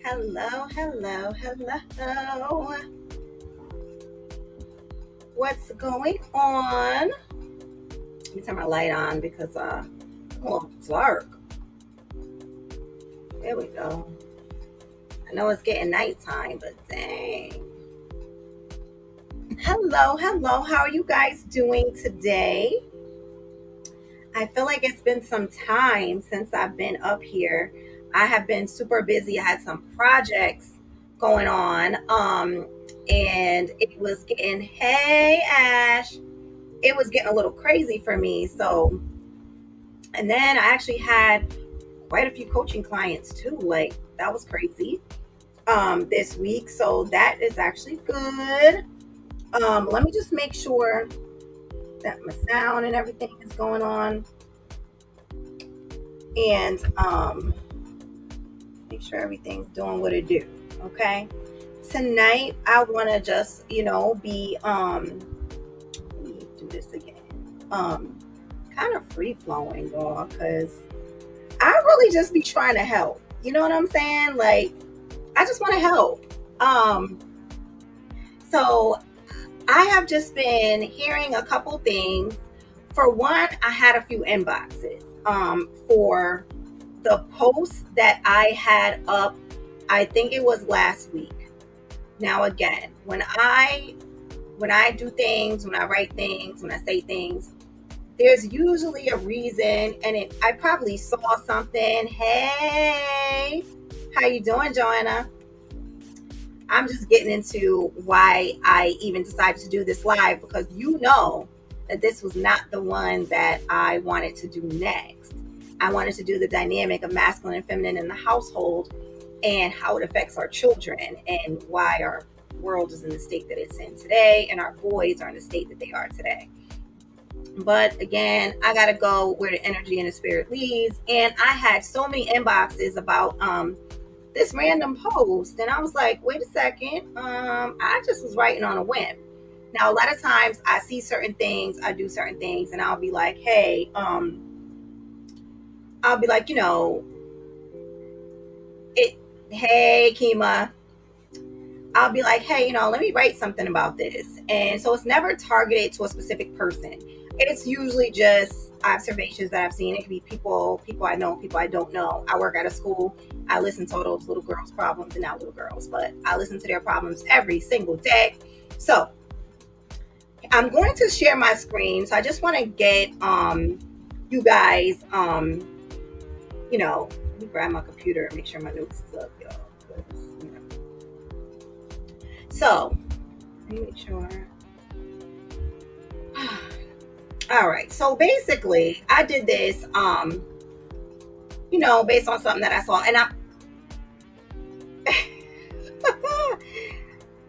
Hello, hello, hello. What's going on? Let me turn my light on because it's a little dark. There we go. I know it's getting nighttime, but dang. Hello, hello. How are you guys doing today? I feel like it's been some time since I've been up here. I have been super busy. I had some projects going on. And it was getting, hey Ash, it was getting a little crazy for me. So, and then I actually had quite a few coaching clients too. Like that was crazy this week. So that is actually good. Let me just make sure that my sound and everything is going on. And make sure everything's doing what it do. Okay. Tonight I wanna just, be let me do this again. Um Kind of free flowing, girl, because I really just be trying to help. You know what I'm saying? Like, I just want to help. So I have just been hearing a couple things. For one, I had a few inboxes for the post that I had up. I think it was last week. Now again, when I do things, when I write things, when I say things, there's usually a reason, and I probably saw something. Hey, how you doing, Joanna? I'm just getting into why I even decided to do this live, because you know that this was not the one that I wanted to do next. I wanted to do the dynamic of masculine and feminine in the household and how it affects our children and why our world is in the state that it's in today and our boys are in the state that they are today. But again, I gotta go where the energy and the spirit leads. And I had so many inboxes about this random post, and I was like, wait a second, I just was writing on a whim. Now, a lot of times I see certain things, I do certain things, and I'll be like, hey, I'll be like, it. Hey, Kima, I'll be like, hey, let me write something about this. And so it's never targeted to a specific person. It's usually just observations that I've seen. It could be people I know, people I don't know. I work at a school. I listen to all those little girls' problems, and not little girls, but I listen to their problems every single day. So I'm going to share my screen. So I just want to get you guys let me grab my computer and make sure my notes is up, y'all. So let me make sure. All right. So basically, I did this, based on something that I saw, and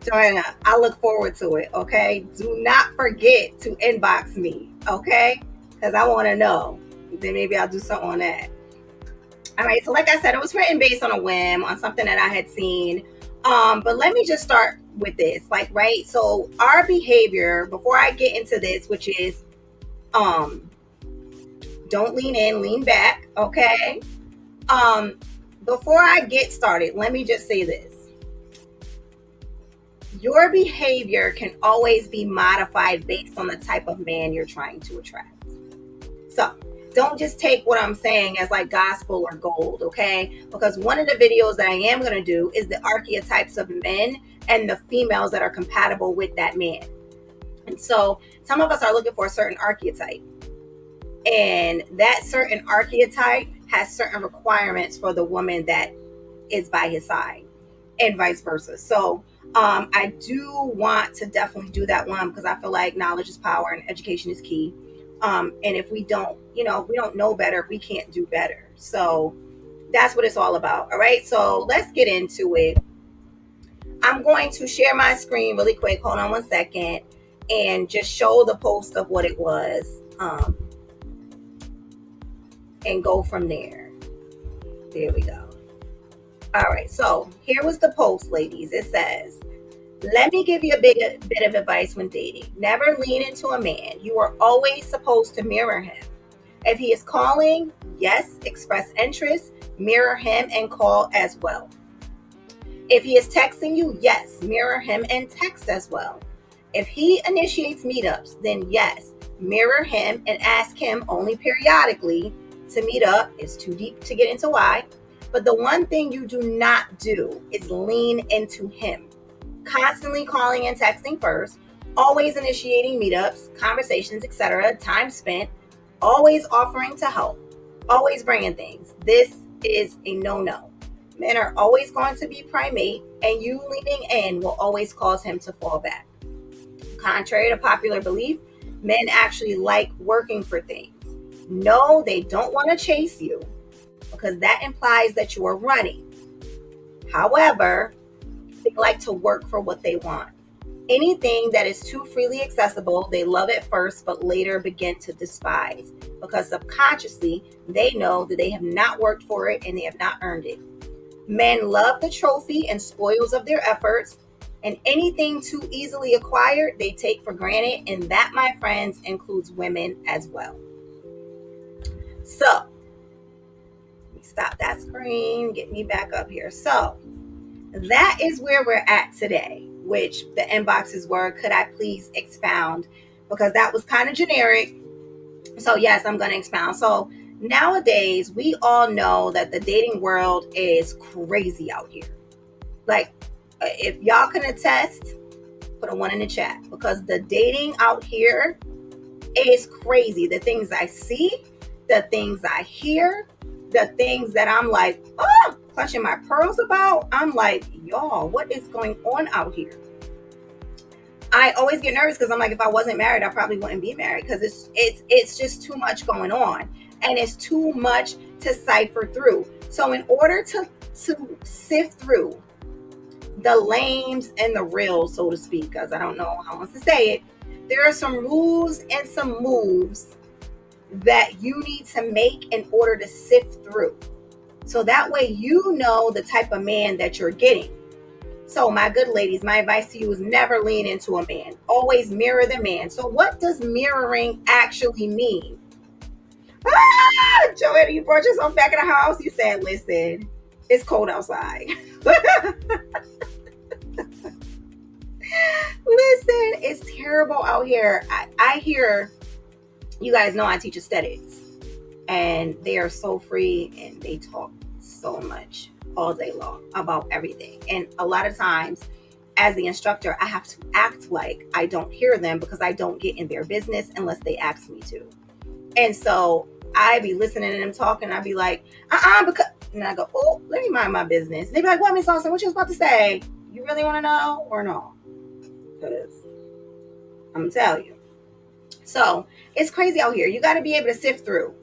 Joanna, I look forward to it. Okay. Do not forget to inbox me. Okay. Because I want to know. Then maybe I'll do something on that. All right. So, like I said, it was written based on a whim, on something that I had seen. But let me just start with this. Like, right. So, our behavior, before I get into this, which is, don't lean in, lean back. Okay. Um, Before I get started, let me just say this. Your behavior can always be modified based on the type of man you're trying to attract. So don't just take what I'm saying as like gospel or gold, okay? Because one of the videos that I am going to do is the archetypes of men and the females that are compatible with that man. And so some of us are looking for a certain archetype, and that certain archetype has certain requirements for the woman that is by his side, and vice versa. So I do want to definitely do that one, because I feel like knowledge is power and education is key. And if we don't, if we don't know better, we can't do better. So that's what it's all about. All right. So let's get into it. I'm going to share my screen really quick. Hold on one second, and just show the post of what it was, and go from there. There we go. All right. So here was the post, ladies. It says, let me give you a bit of advice when dating. Never lean into a man. You are always supposed to mirror him. If he is calling, yes, express interest, mirror him and call as well. If he is texting you, yes, mirror him and text as well. If he initiates meetups, then yes, mirror him and ask him only periodically to meet up. It's too deep to get into why. But the one thing you do not do is lean into him. Constantly calling and texting first, always initiating meetups, conversations, etc., time spent, always offering to help, always bringing things. This is a no-no. Men are always going to be primate, and you leaning in will always cause him to fall back. Contrary to popular belief, men actually like working for things. No, they don't want to chase you because that implies that you are running. However, they like to work for what they want. Anything that is too freely accessible, they love at first, but later begin to despise because subconsciously they know that they have not worked for it and they have not earned it. Men love the trophy and spoils of their efforts, and anything too easily acquired, they take for granted. And that, my friends, includes women as well. So, let me stop that screen, get me back up here. So, that is where we're at today, which the inboxes were, could I please expound? Because that was kind of generic. So, yes, I'm going to expound. So, nowadays, we all know that the dating world is crazy out here. Like, if y'all can attest, put a 1 in the chat, because the dating out here is crazy. The things I see, the things I hear, the things that I'm like, oh, clutching my pearls about. I'm like, y'all, what is going on out here? I always get nervous because I'm like, if I wasn't married, I probably wouldn't be married, because it's just too much going on, and it's too much to cipher through. So in order to sift through the lames and the reals, so to speak, because I don't know how else to say it, there are some rules and some moves that you need to make in order to sift through. So that way you know the type of man that you're getting. So my good ladies, my advice to you is never lean into a man. Always mirror the man. So what does mirroring actually mean? Joanna, you brought yourself back in the house. You said, listen, it's cold outside. Listen, it's terrible out here. I hear, you guys know I teach aesthetics, and they are so free and they talk so much all day long about everything. And a lot of times, as the instructor, I have to act like I don't hear them because I don't get in their business unless they ask me to. And so I be listening to them talking, and I be like, because, and I go, oh, let me mind my business. And they be like, what, Miss Austin, what you was about to say? You really want to know or no? Because I'm going to tell you. So it's crazy out here. You got to be able to sift through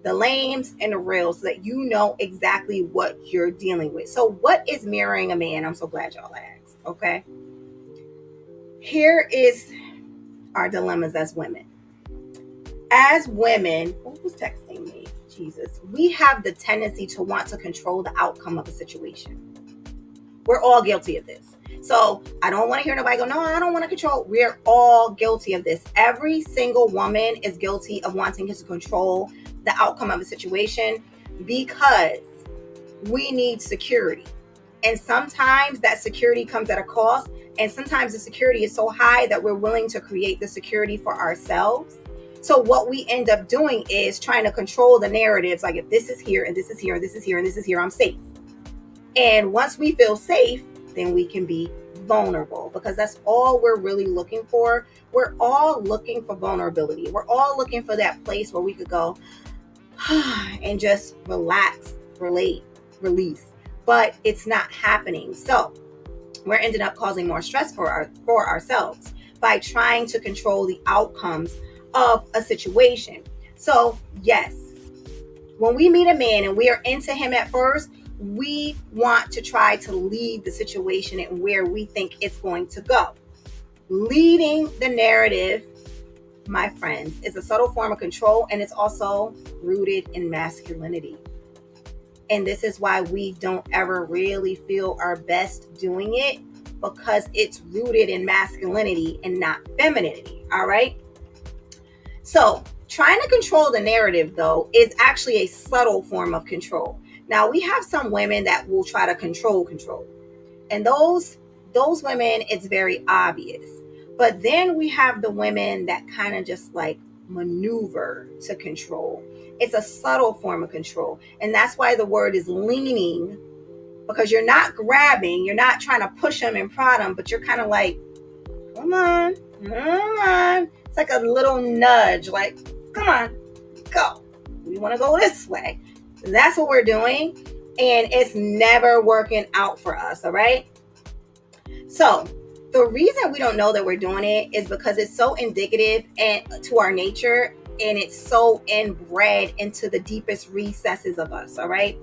the lames and the reals so that you know exactly what you're dealing with. So what is mirroring a man? I'm so glad y'all asked. Okay. Here is our dilemmas as women. As women, who's texting me? Jesus. We have the tendency to want to control the outcome of a situation. We're all guilty of this. So I don't want to hear nobody go, no, I don't want to control. We're all guilty of this. Every single woman is guilty of wanting to control the outcome of a situation because we need security. And sometimes that security comes at a cost. And sometimes the security is so high that we're willing to create the security for ourselves. So what we end up doing is trying to control the narratives. Like, if this is here and this is here and this is here and this is here, I'm safe. And once we feel safe, then we can be vulnerable, because that's all we're really looking for. We're all looking for vulnerability. We're all looking for that place where we could go and just relax, relate, release. But it's not happening. So we're ending up causing more stress for ourselves by trying to control the outcomes of a situation. So yes, when we meet a man and we are into him at first, we want to try to lead the situation and where we think it's going to go. Leading the narrative, my friends, is a subtle form of control, and it's also rooted in masculinity. And this is why we don't ever really feel our best doing it, because it's rooted in masculinity and not femininity. All right. So trying to control the narrative, though, is actually a subtle form of control. Now, we have some women that will try to control. And those women, it's very obvious. But then we have the women that kind of just like maneuver to control. It's a subtle form of control. And that's why the word is leaning, because you're not grabbing, you're not trying to push them and prod them, but you're kind of like, come on, come on. It's like a little nudge, like, come on, go. We want to go this way. That's what we're doing. And it's never working out for us, all right? So the reason we don't know that we're doing it is because it's so indicative and to our nature, and it's so inbred into the deepest recesses of us, all right?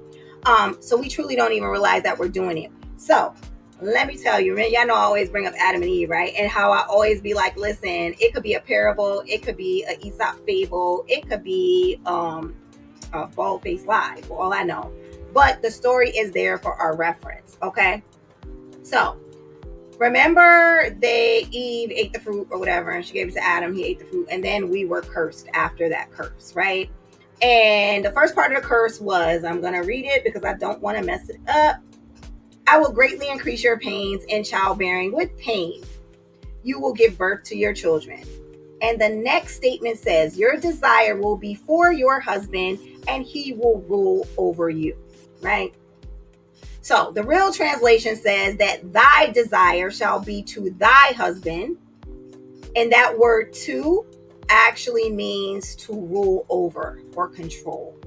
So we truly don't even realize that we're doing it. So let me tell you, y'all know I always bring up Adam and Eve, right? And how I always be like, listen, it could be a parable, it could be an Aesop fable, it could be a bald-faced lie, for all I know. But the story is there for our reference, okay? So remember, Eve ate the fruit or whatever, and she gave it to Adam. He ate the fruit, and then we were cursed after that curse, right? And the first part of the curse was, I'm going to read it because I don't want to mess it up. I will greatly increase your pains in childbearing. With pain, you will give birth to your children. And the next statement says, your desire will be for your husband, and he will rule over you, right? So the real translation says that thy desire shall be to thy husband. And that word to actually means to rule over or control.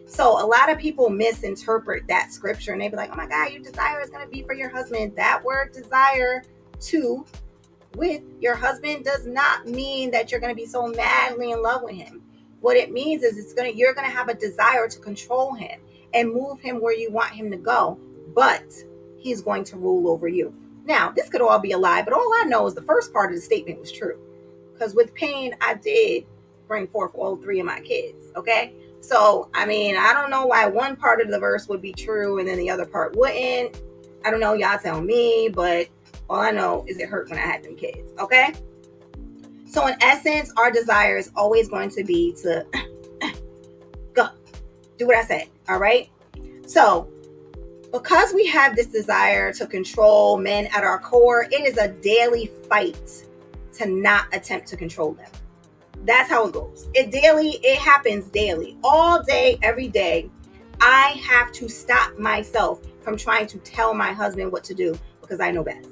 So a lot of people misinterpret that scripture and they be like, oh my God, your desire is going to be for your husband. That word desire to with your husband does not mean that you're going to be so madly in love with him. What it means is you're going to have a desire to control him and move him where you want him to go, but he's going to rule over you. Now, this could all be a lie, but all I know is the first part of the statement was true. Because with pain, I did bring forth all three of my kids, okay? So, I mean, I don't know why one part of the verse would be true and then the other part wouldn't. I don't know, y'all tell me, but all I know is it hurt when I had them kids, okay? So in essence, our desire is always going to be to go, do what I said, all right? So because we have this desire to control men at our core, it is a daily fight to not attempt to control them. That's how it goes. It happens daily, all day, every day. I have to stop myself from trying to tell my husband what to do because I know best.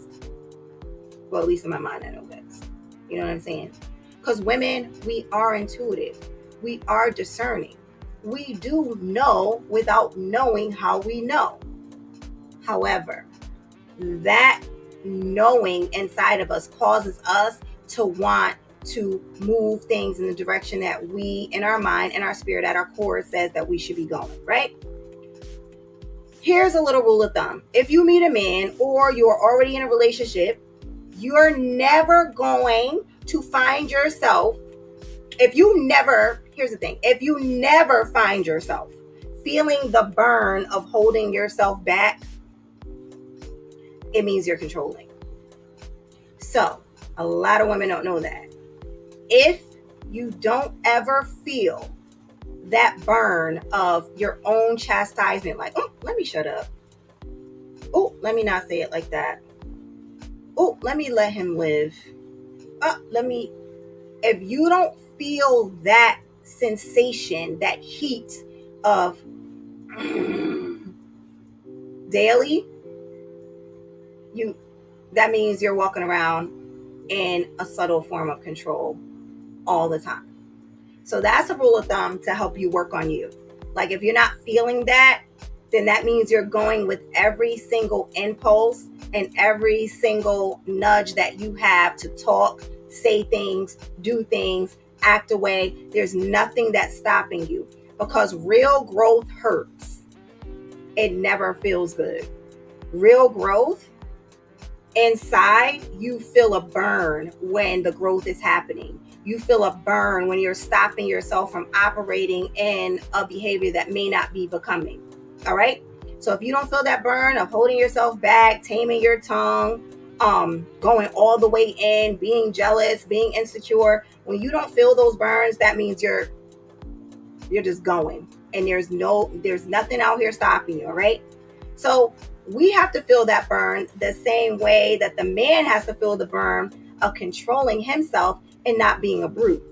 Well, at least in my mind, I know best. You know what I'm saying? Because women, we are intuitive. We are discerning. We do know without knowing how we know. However, that knowing inside of us causes us to want to move things in the direction that we, in our mind and our spirit, at our core, says that we should be going, right? Here's a little rule of thumb. If you meet a man or you're already in a relationship, you're never going to find yourself, if you never find yourself feeling the burn of holding yourself back, it means you're controlling. So a lot of women don't know that. If you don't ever feel that burn of your own chastisement, like, oh, let me shut up. Oh, let me not say it like that. Oh, let me let him live. If you don't feel that sensation, that heat of daily, that means you're walking around in a subtle form of control all the time. So that's a rule of thumb to help you work on you. Like if you're not feeling that, then that means you're going with every single impulse and every single nudge that you have to talk, say things, do things, act away. There's nothing that's stopping you because real growth hurts. It never feels good. Real growth, inside, you feel a burn when the growth is happening. You feel a burn when you're stopping yourself from operating in a behavior that may not be becoming. All right? So if you don't feel that burn of holding yourself back, taming your tongue, going all the way in, being jealous, being insecure, when you don't feel those burns, that means you're just going. And there's nothing out here stopping you, all right? So we have to feel that burn the same way that the man has to feel the burn of controlling himself and not being a brute.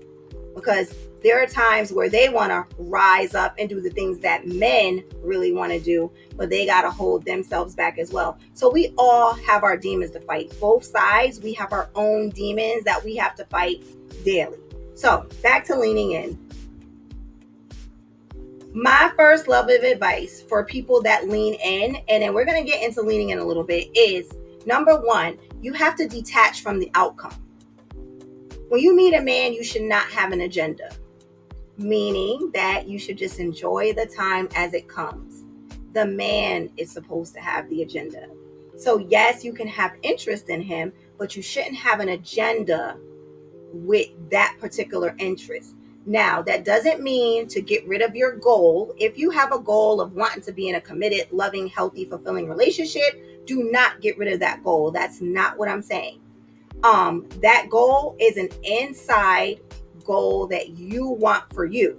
Because there are times where they want to rise up and do the things that men really want to do, but they got to hold themselves back as well. So we all have our demons to fight. Both sides, we have our own demons that we have to fight daily. So back to leaning in. My first love of advice for people that lean in, and then we're going to get into leaning in a little bit, is number one, you have to detach from the outcome. When you meet a man, you should not have an agenda, meaning that you should just enjoy the time as it comes. The man is supposed to have the agenda. So, yes, you can have interest in him, but you shouldn't have an agenda with that particular interest. Now, that doesn't mean to get rid of your goal. If you have a goal of wanting to be in a committed, loving, healthy, fulfilling relationship, do not get rid of that goal. That's not what I'm saying. That goal is an inside goal that you want for you.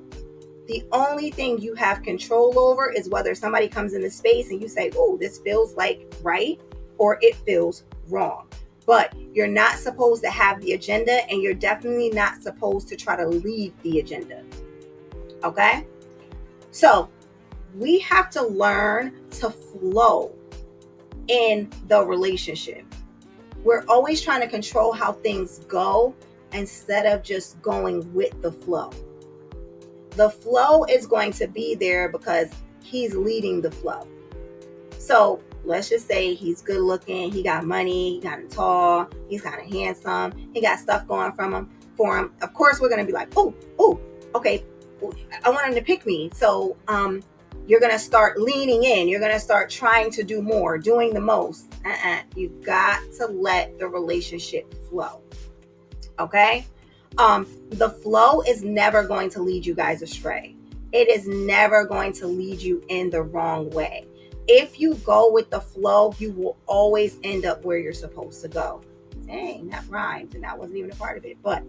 The only thing you have control over is whether somebody comes into space and you say, oh, this feels like right, or it feels wrong. But you're not supposed to have the agenda, and you're definitely not supposed to try to lead the agenda. Okay? So we have to learn to flow in the relationship. We're always trying to control how things go instead of just going with the flow. The flow is going to be there because he's leading the flow. So let's just say he's good looking, he got money, he got him tall, he's kind of handsome, he got stuff going for him. Of course, we're gonna be like, oh, okay, I want him to pick me. So you're gonna start leaning in. You're gonna start trying to do more, doing the most. You've got to let the relationship flow. Okay. The flow is never going to lead you guys astray. It is never going to lead you in the wrong way. If you go with the flow, you will always end up where you're supposed to go. Dang, that rhymed, and that wasn't even a part of it, but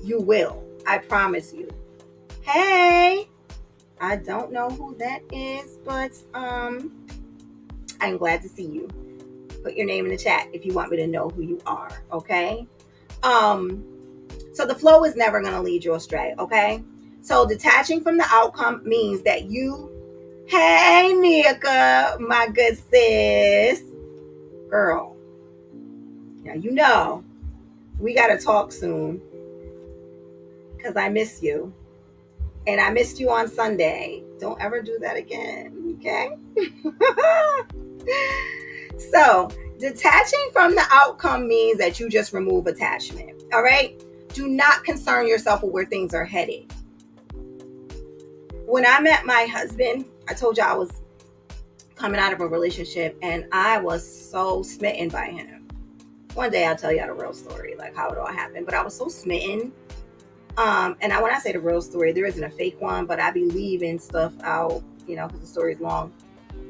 you will. I promise you. Hey, I don't know who that is, but I'm glad to see you. Put your name in the chat if you want me to know who you are, okay? So the flow is never going to lead you astray, okay? So detaching from the outcome means that hey, Nika, my good sis, girl, now you know we got to talk soon because I miss you. And I missed you on Sunday. Don't ever do that again, okay? So detaching from the outcome means that you just remove attachment, all right? Do not concern yourself with where things are headed. When I met my husband, I told you I was coming out of a relationship and I was so smitten by him. One day I'll tell you the real story, like how it all happened, but I was so smitten. And when I say the real story, there isn't a fake one, but I be leaving stuff out, because the story is long.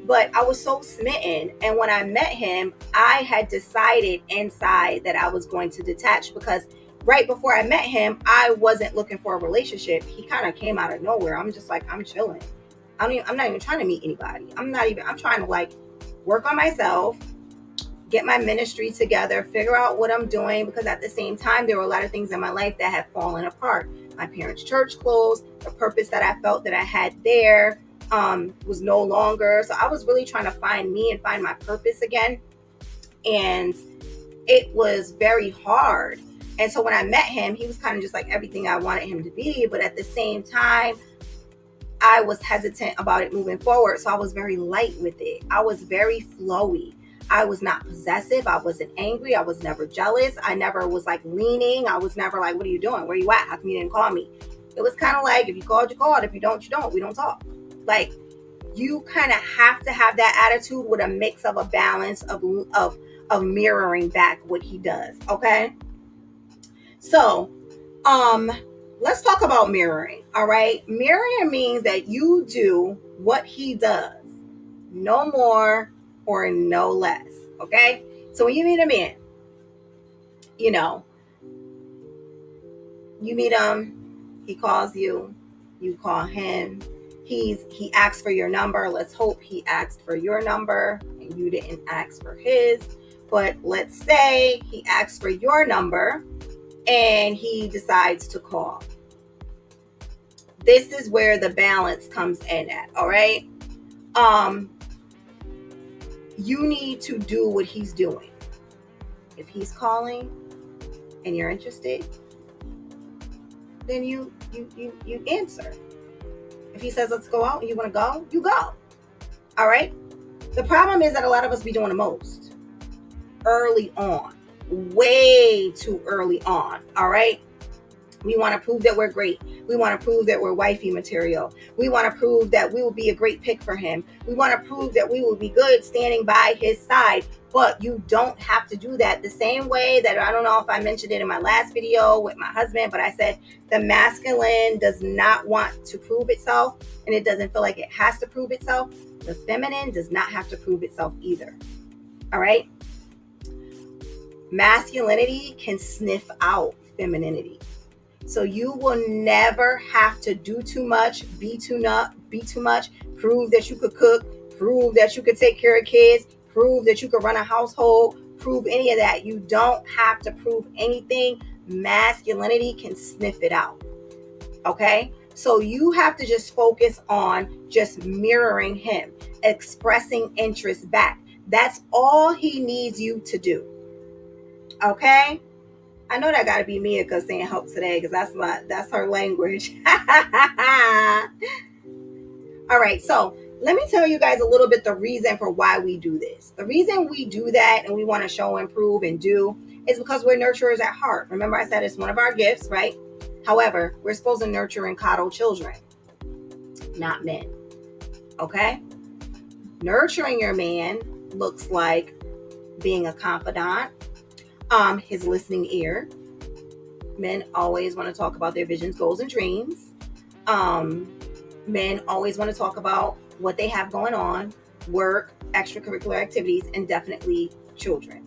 But I was so smitten. And when I met him, I had decided inside that I was going to detach, because right before I met him, I wasn't looking for a relationship. He kind of came out of nowhere. I'm just like, I'm chilling. I'm not even trying to meet anybody. I'm trying to work on myself, get my ministry together, figure out what I'm doing, because at the same time, there were a lot of things in my life that had fallen apart. My parents' church closed, the purpose that I felt that I had there was no longer. So I was really trying to find me and find my purpose again. And it was very hard. And so when I met him, he was kind of just like everything I wanted him to be. But at the same time, I was hesitant about it moving forward. So I was very light with it. I was very flowy. I was not possessive. I wasn't angry. I was never jealous. I never was leaning. I was never like, what are you doing? Where you at? How come you didn't call me? It was kind of like, if you called, you called. If you don't, you don't. We don't talk. You kind of have to have that attitude with a mix of a balance of mirroring back what he does. Okay. So, let's talk about mirroring. All right. Mirroring means that you do what he does, no more or no less. Okay. So when you meet a man, you meet him, he calls you, you call him, he asked for your number. Let's hope he asked for your number and you didn't ask for his. But let's say he asked for your number and he decides to call. This is where the balance comes in at, all right? You need to do what he's doing. If he's calling and you're interested, then you answer. If he says let's go out and you want to go, you go. All right? The problem is that a lot of us be doing the most early on, way too early on. All right? We want to prove that we're great. We want to prove that we're wifey material. We want to prove that we will be a great pick for him. We want to prove that we will be good standing by his side. But you don't have to do that the same way that, I don't know if I mentioned it in my last video with my husband, but I said the masculine does not want to prove itself and it doesn't feel like it has to prove itself. The feminine does not have to prove itself either. All right? Masculinity can sniff out femininity. So you will never have to do too much, be too much, prove that you could cook, prove that you could take care of kids, prove that you could run a household, prove any of that. You don't have to prove anything. Masculinity can sniff it out. Okay? So you have to just focus on just mirroring him, expressing interest back. That's all he needs you to do. Okay? I know that gotta be Mia because saying help today because that's her language. All right, so let me tell you guys a little bit the reason for why we do this. The reason we do that and we want to show, improve, and do is because we're nurturers at heart. Remember, I said it's one of our gifts, right? However, we're supposed to nurture and coddle children, not men. Okay? Nurturing your man looks like being a confidant, his listening ear. Men always want to talk about their visions, goals, and dreams. Men always want to talk about what they have going on, work, extracurricular activities, and definitely children.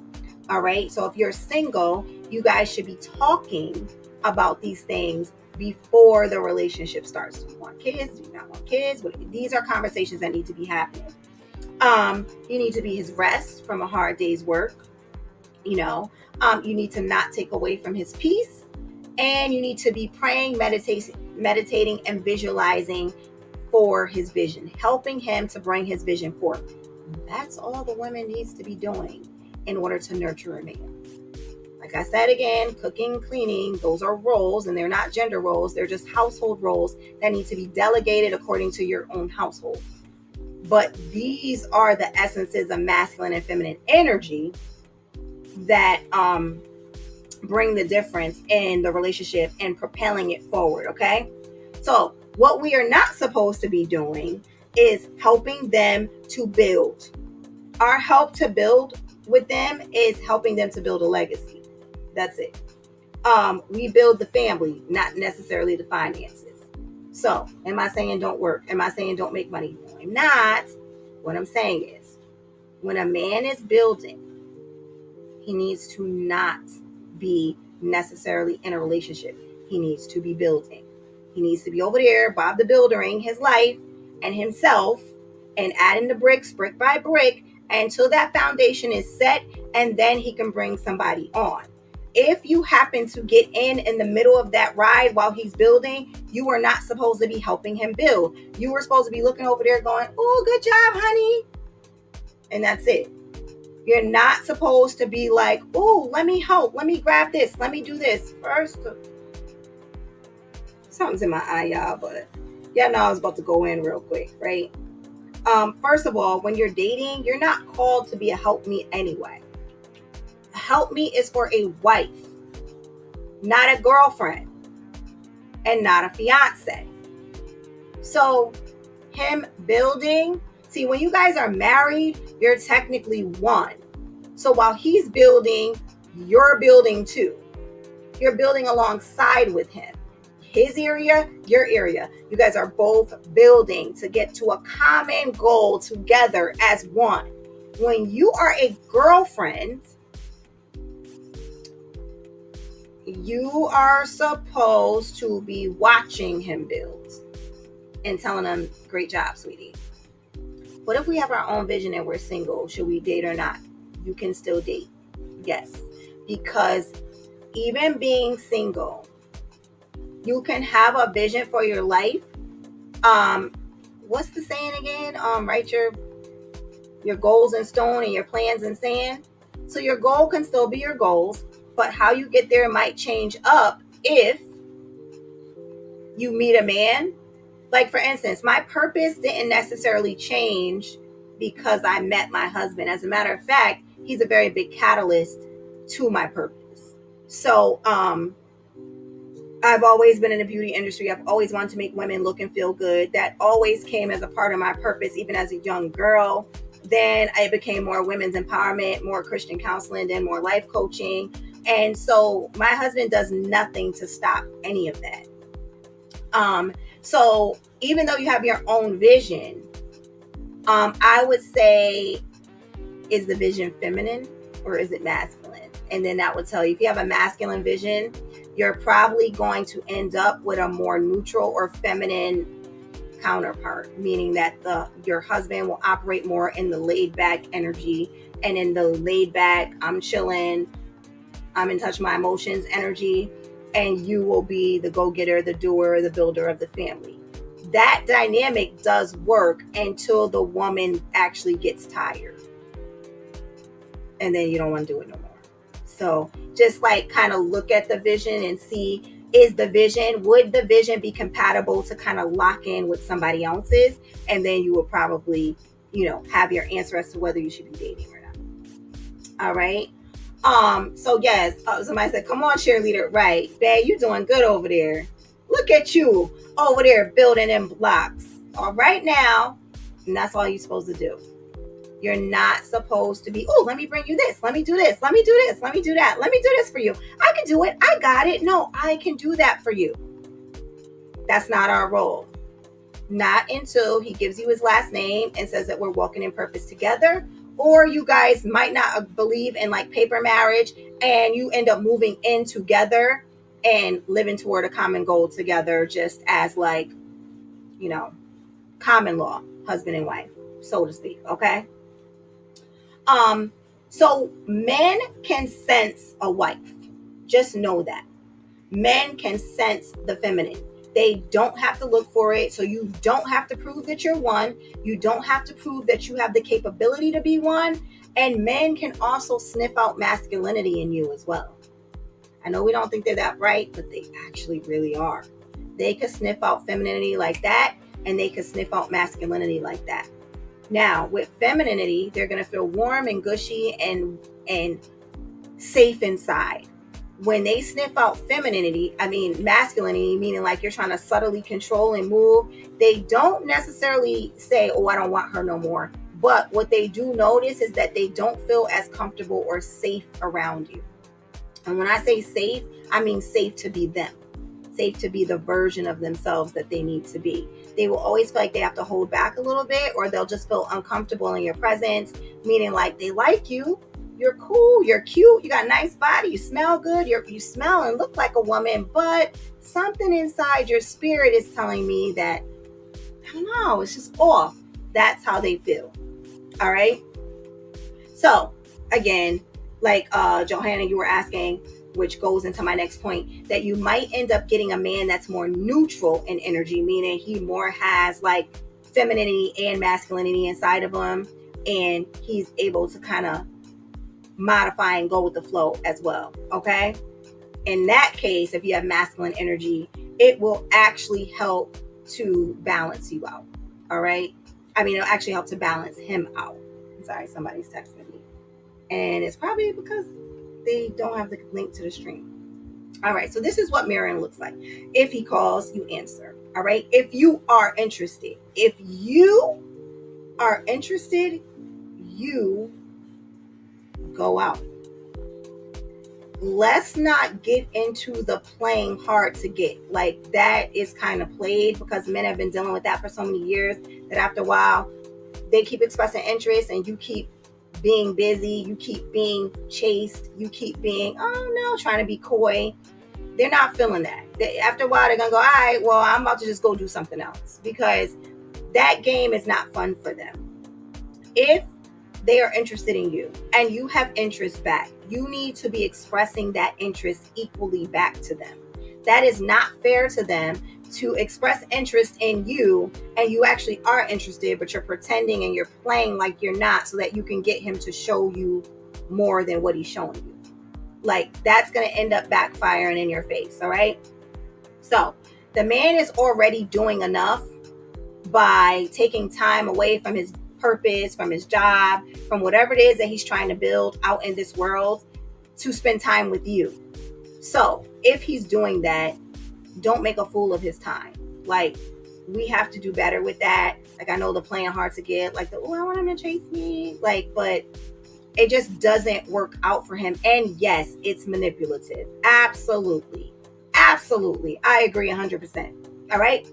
All right. So if you're single, you guys should be talking about these things before the relationship starts. Do you want kids? Do you not want kids? These are conversations that need to be happening. You need to be his rest from a hard day's work. You need to not take away from his peace. And you need to be praying, meditating, and visualizing for his vision, helping him to bring his vision forth. That's all the woman needs to be doing in order to nurture a man. Like I said again, cooking, cleaning, those are roles, and they're not gender roles. They're just household roles that need to be delegated according to your own household. But these are the essences of masculine and feminine energy that bring the difference in the relationship and propelling it forward. Okay, so what we are not supposed to be doing is helping them to build. Our help to build with them is helping them to build a legacy. That's it. We build the family, not necessarily the finances. So am I saying don't work? Am I saying don't make money? No, I'm not. What I'm saying is when a man is building, he needs to not be necessarily in a relationship. He needs to be building. He needs to be over there, Bob the Buildering his life and himself and adding the bricks, brick by brick, until that foundation is set, and then he can bring somebody on. If you happen to get in the middle of that ride while he's building, you are not supposed to be helping him build. You were supposed to be looking over there going, oh, good job, honey. And that's it. You're not supposed to be like, oh, let me help. Let me grab this. Let me do this. First, something's in my eye, y'all, but y'all know I was about to go in real quick, right? First of all, when you're dating, you're not called to be a helpmeet anyway. A helpmeet is for a wife, not a girlfriend, and not a fiance. So him building, see, when you guys are married, you're technically one. So while he's building, you're building too. You're building alongside with him. His area, your area. You guys are both building to get to a common goal together as one. When you are a girlfriend, you are supposed to be watching him build and telling them, great job, sweetie. What if we have our own vision and we're single? Should we date or not? You can still date. Yes. Because even being single, you can have a vision for your life. What's the saying again? Write your goals in stone and your plans in sand. So your goal can still be your goals, but how you get there might change up if you meet a man. Like, for instance, my purpose didn't necessarily change because I met my husband. As a matter of fact, he's a very big catalyst to my purpose. So I've always been in the beauty industry. I've always wanted to make women look and feel good. That always came as a part of my purpose, even as a young girl. Then I became more women's empowerment, more Christian counseling, then more life coaching. And so my husband does nothing to stop any of that. So even though you have your own vision, I would say, is the vision feminine or is it masculine? And then that would tell you, if you have a masculine vision, you're probably going to end up with a more neutral or feminine counterpart, meaning that your husband will operate more in the laid back energy and in the laid back, I'm chilling, I'm in touch with my emotions energy, and you will be the go-getter, the doer, the builder of the family. That dynamic does work until the woman actually gets tired. And then you don't want to do it no more. So just like kind of look at the vision and see, would the vision be compatible to kind of lock in with somebody else's? And then you will probably, have your answer as to whether you should be dating or not. All right. So yes, somebody said, come on, cheerleader. Right. Babe, you're doing good over there. Look at you over there building in blocks. All right now. And that's all you're supposed to do. You're not supposed to be, let me bring you this. Let me do this. Let me do this. Let me do that. Let me do this for you. I can do it. I got it. No, I can do that for you. That's not our role. Not until he gives you his last name and says that we're walking in purpose together. Or you guys might not believe in like paper marriage and you end up moving in together and living toward a common goal together, just as like, common law, husband and wife, so to speak. Okay. So men can sense a wife. Just know that. Men can sense the feminine. They don't have to look for it. So you don't have to prove that you're one. You don't have to prove that you have the capability to be one. And men can also sniff out masculinity in you as well. I know we don't think they're that bright, but they actually really are. They could sniff out femininity like that, and they could sniff out masculinity like that. Now, with femininity, they're going to feel warm and gushy and safe inside. When they sniff out masculinity, meaning like you're trying to subtly control and move, they don't necessarily say, I don't want her no more. But what they do notice is that they don't feel as comfortable or safe around you. And when I say safe, I mean safe to be them. Safe to be the version of themselves that they need to be. They will always feel like they have to hold back a little bit, or they'll just feel uncomfortable in your presence, meaning like they like you, you're cool, you're cute, you got a nice body, you smell good, you smell and look like a woman, but something inside your spirit is telling me that, I don't know, it's just off. That's how they feel. All right. So again, like Johanna, you were asking, which goes into my next point, that you might end up getting a man that's more neutral in energy, meaning he more has like femininity and masculinity inside of him, and he's able to kind of modify and go with the flow as well. Okay. In that case, if you have masculine energy, it will actually help to balance you out. All right. It'll actually help to balance him out. I'm sorry, somebody's texting me. And it's probably because they don't have the link to the stream. All right. So this is what mirroring looks like. If he calls, you answer. All right. If you are interested, you go out. Let's not get into the playing hard to get. Like, that is kind of played, because men have been dealing with that for so many years that after a while they keep expressing interest and you keep being busy, you keep being chased, you keep being, trying to be coy. They're not feeling that. After a while, they're going to go, all right, well, I'm about to just go do something else, because that game is not fun for them. If they are interested in you and you have interest back, you need to be expressing that interest equally back to them. That is not fair to them to express interest in you and you actually are interested, but you're pretending and you're playing like you're not, so that you can get him to show you more than what he's showing you. Like, that's going to end up backfiring in your face. All right. So the man is already doing enough by taking time away from his purpose, from his job, from whatever it is that he's trying to build out in this world, to spend time with you. So if he's doing that, don't make a fool of his time. Like, we have to do better with that. Like, I know the playing hard to get, like, oh, I want him to chase me. Like, but it just doesn't work out for him. And yes, it's manipulative. Absolutely. Absolutely. I agree 100%. All right.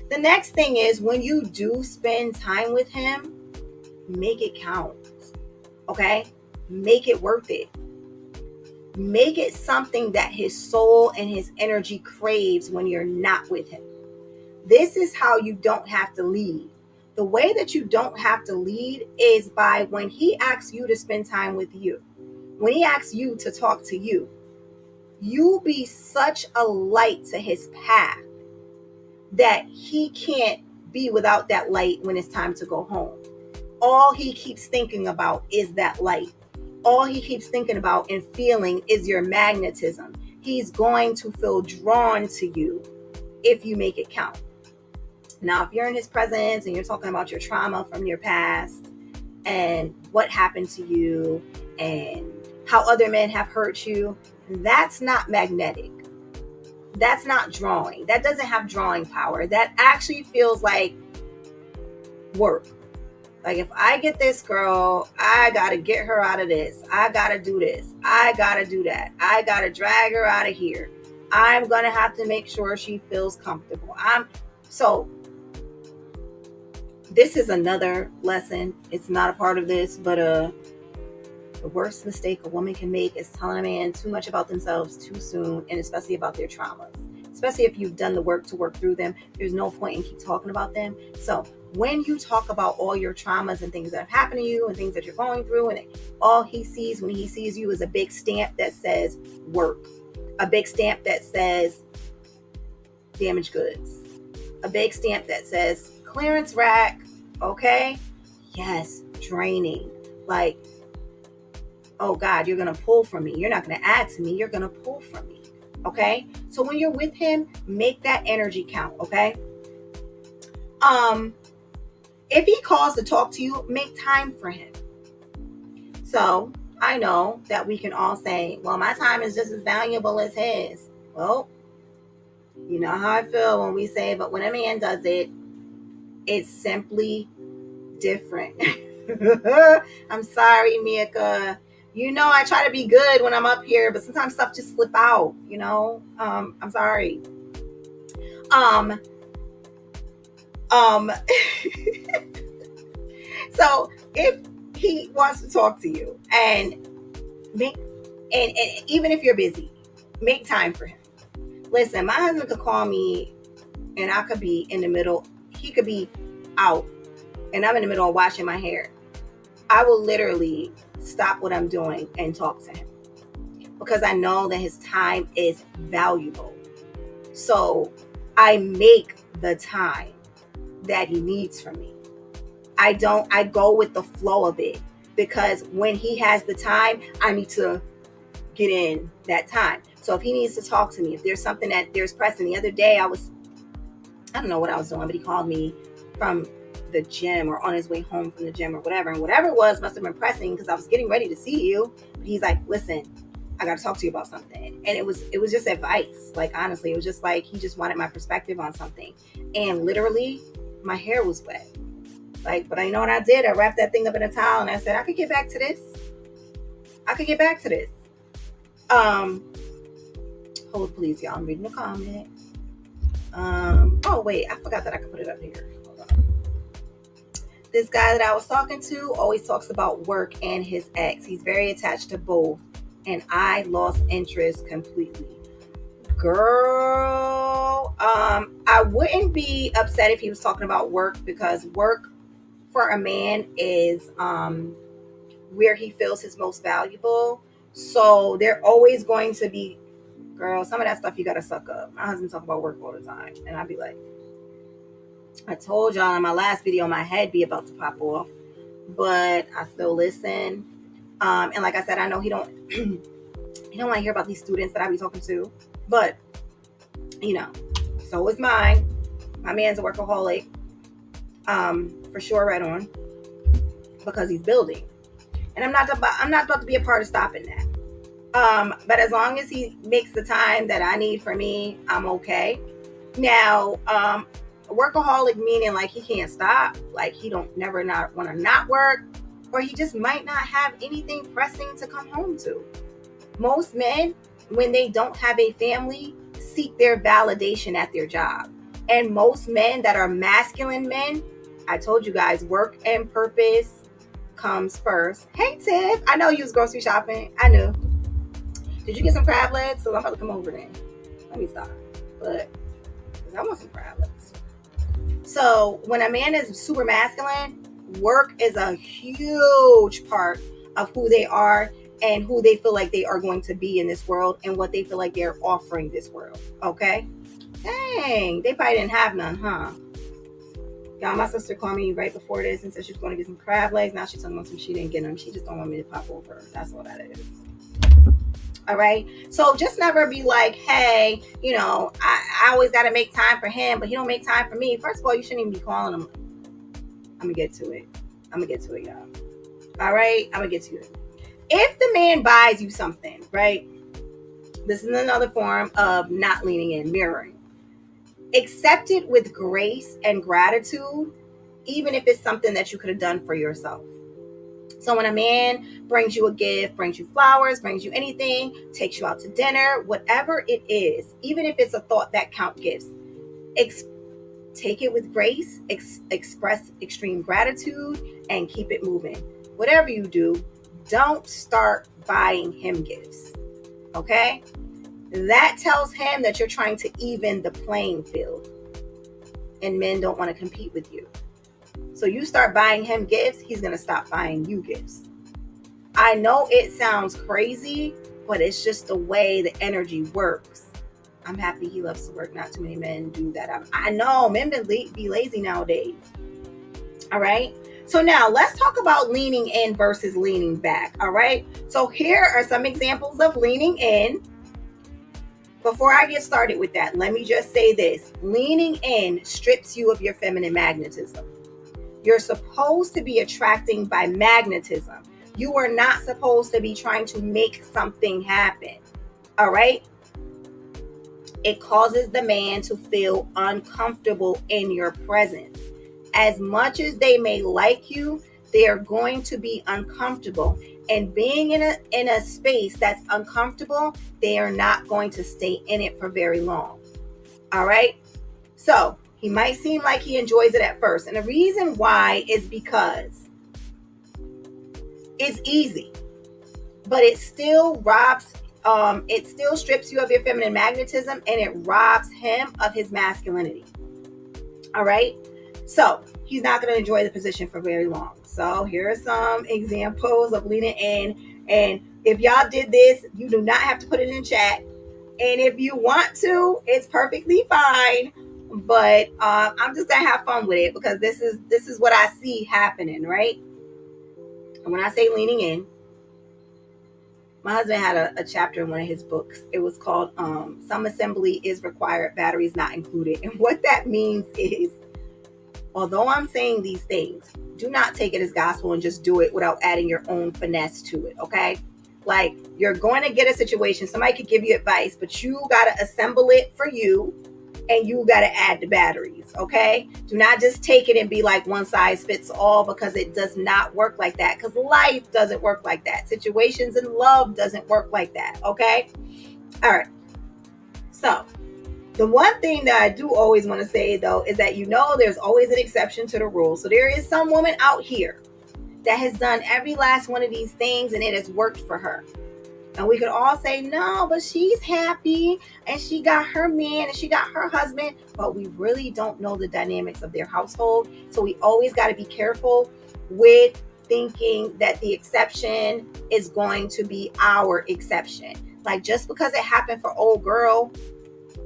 The next thing is, when you do spend time with him, make it count. Okay? Make it worth it. Make it something that his soul and his energy craves when you're not with him. This is how you don't have to lead. The way that you don't have to lead is by when he asks you to spend time with you. When he asks you to talk to you, you be such a light to his path that he can't be without that light when it's time to go home. All he keeps thinking about is that light. All he keeps thinking about and feeling is your magnetism. He's going to feel drawn to you if you make it count. Now, if you're in his presence and you're talking about your trauma from your past and what happened to you and how other men have hurt you, that's not magnetic. That's not drawing. That doesn't have drawing power. That actually feels like work. Like, if I get this girl, I got to get her out of this. I got to do this. I got to do that. I got to drag her out of here. I'm going to have to make sure she feels comfortable. So this is another lesson. It's not a part of this, but the worst mistake a woman can make is telling a man too much about themselves too soon, and especially about their traumas. Especially if you've done the work to work through them, there's no point in keep talking about them. So when you talk about all your traumas and things that have happened to you and things that you're going through, and all he sees when he sees you is a big stamp that says work, a big stamp that says damaged goods, a big stamp that says clearance rack. Okay. Yes. Draining. Like, oh God, you're going to pull from me. You're not going to add to me. You're going to pull from me. Okay. So when you're with him, make that energy count. Okay. If he calls to talk to you, make time for him. So I know that we can all say, well, my time is just as valuable as his. Well, you know how I feel when we say, but when a man does it, it's simply different. I'm sorry, Mika. You know, I try to be good when I'm up here, but sometimes stuff just slip out, you know? I'm sorry. So if he wants to talk to you and even if you're busy, make time for him. Listen, my husband could call me and I could be in the middle. He could be out and I'm in the middle of washing my hair. I will literally stop what I'm doing and talk to him because I know that his time is valuable. So I make the time that he needs from me. I go with the flow of it because when he has the time, I need to get in that time. So if he needs to talk to me, if there's something that there's pressing. The other day I don't know what I was doing, but he called me from the gym or on his way home from the gym or whatever. And whatever it was must have been pressing because I was getting ready to see you. But he's like, listen, I got to talk to you about something. And it was just advice. Like, honestly, it was just like, he just wanted my perspective on something. And literally my hair was wet. Like, but I know what I did. I wrapped that thing up in a towel and I said, I could get back to this. Hold please, y'all. I'm reading the comment. Oh wait, I forgot that I could put it up here. Hold on. This guy that I was talking to always talks about work and his ex. He's very attached to both, and I lost interest completely. Girl, I wouldn't be upset if he was talking about work, because work for a man is where he feels his most valuable. So they're always going to be, girl, some of that stuff you gotta suck up. My husband talk about work all the time, and I'd be like, I told y'all in my last video my head be about to pop off, but I still listen. And like I said, I know he don't he don't want to hear about these students that I be talking to, but you know, so is mine. My man's a workaholic, for sure, right on, because he's building, and I'm not about to be a part of stopping that. But as long as he makes the time that I need for me, I'm okay. Now, workaholic meaning like he can't stop, like he don't never not want to not work, or he just might not have anything pressing to come home to. Most men, when they don't have a family, seek their validation at their job. And most men that are masculine men, I told you guys, work and purpose comes first. Hey Tiff, I know you was grocery shopping. I knew. Did you get some crab legs? So I'm about to come over then. Let me stop. But I want some crab legs. So when a man is super masculine, work is a huge part of who they are and who they feel like they are going to be in this world and what they feel like they're offering this world. Okay? Dang, they probably didn't have none, huh? Y'all, my sister called me right before this and said she was going to get some crab legs. Now she's talking about some she didn't get them. She just don't want me to pop over. That's all that is. All right. So just never be like, hey, you know, I always got to make time for him, but he don't make time for me. First of all, you shouldn't even be calling him. I'm going to get to it. Y'all. All right. I'm going to get to it. If the man buys you something, right? This is another form of not leaning in, mirroring. Accept it with grace and gratitude, even if it's something that you could have done for yourself. So when a man brings you a gift, brings you flowers, brings you anything, takes you out to dinner, whatever it is, even if it's a thought that count gifts, take it with grace, express extreme gratitude, and keep it moving. Whatever you do, don't start buying him gifts. Okay? That tells him that you're trying to even the playing field. And men don't want to compete with you. So you start buying him gifts, he's going to stop buying you gifts. I know it sounds crazy, but it's just the way the energy works. I'm happy he loves to work. Not too many men do that. I know men be lazy nowadays. All right. So now let's talk about leaning in versus leaning back. All right. So here are some examples of leaning in. Before I get started with that, let me just say this. Leaning in strips you of your feminine magnetism. You're supposed to be attracting by magnetism. You are not supposed to be trying to make something happen. All right? It causes the man to feel uncomfortable in your presence. As much as they may like you, they are going to be uncomfortable. And being in a space that's uncomfortable, they are not going to stay in it for very long. All right? So, he might seem like he enjoys it at first. And the reason why is because it's easy, but it still it still strips you of your feminine magnetism, and it robs him of his masculinity. All right. So he's not going to enjoy the position for very long. So here are some examples of leaning in. And if y'all did this, you do not have to put it in chat. And if you want to, it's perfectly fine. But I'm just gonna have fun with it because this is what I see happening, right? And when I say leaning in, my husband had a chapter in one of his books. It was called Some Assembly is Required, Batteries Not Included. And what that means is, although I'm saying these things, do not take it as gospel and just do it without adding your own finesse to it, okay? Like, you're going to get a situation, somebody could give you advice, but you got to assemble it for you. And you got to add the batteries, okay? Do not just take it and be like one size fits all, because it does not work like that. Because life doesn't work like that. Situations in love doesn't work like that, okay? All right. So the one thing that I do always want to say, though, is that there's always an exception to the rule. So there is some woman out here that has done every last one of these things and it has worked for her. And we could all say, no, but she's happy and she got her man and she got her husband. But we really don't know the dynamics of their household. So we always got to be careful with thinking that the exception is going to be our exception. Like, just because it happened for old girl,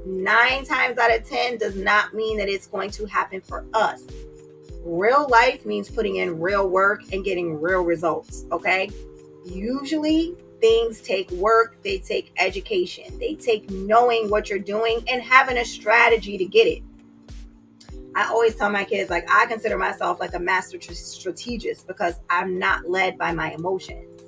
9 times out of 10 does not mean that it's going to happen for us. Real life means putting in real work and getting real results, okay? Usually things take work, they take education, they take knowing what you're doing and having a strategy to get it. I always tell my kids, like, I consider myself like a master strategist because I'm not led by my emotions.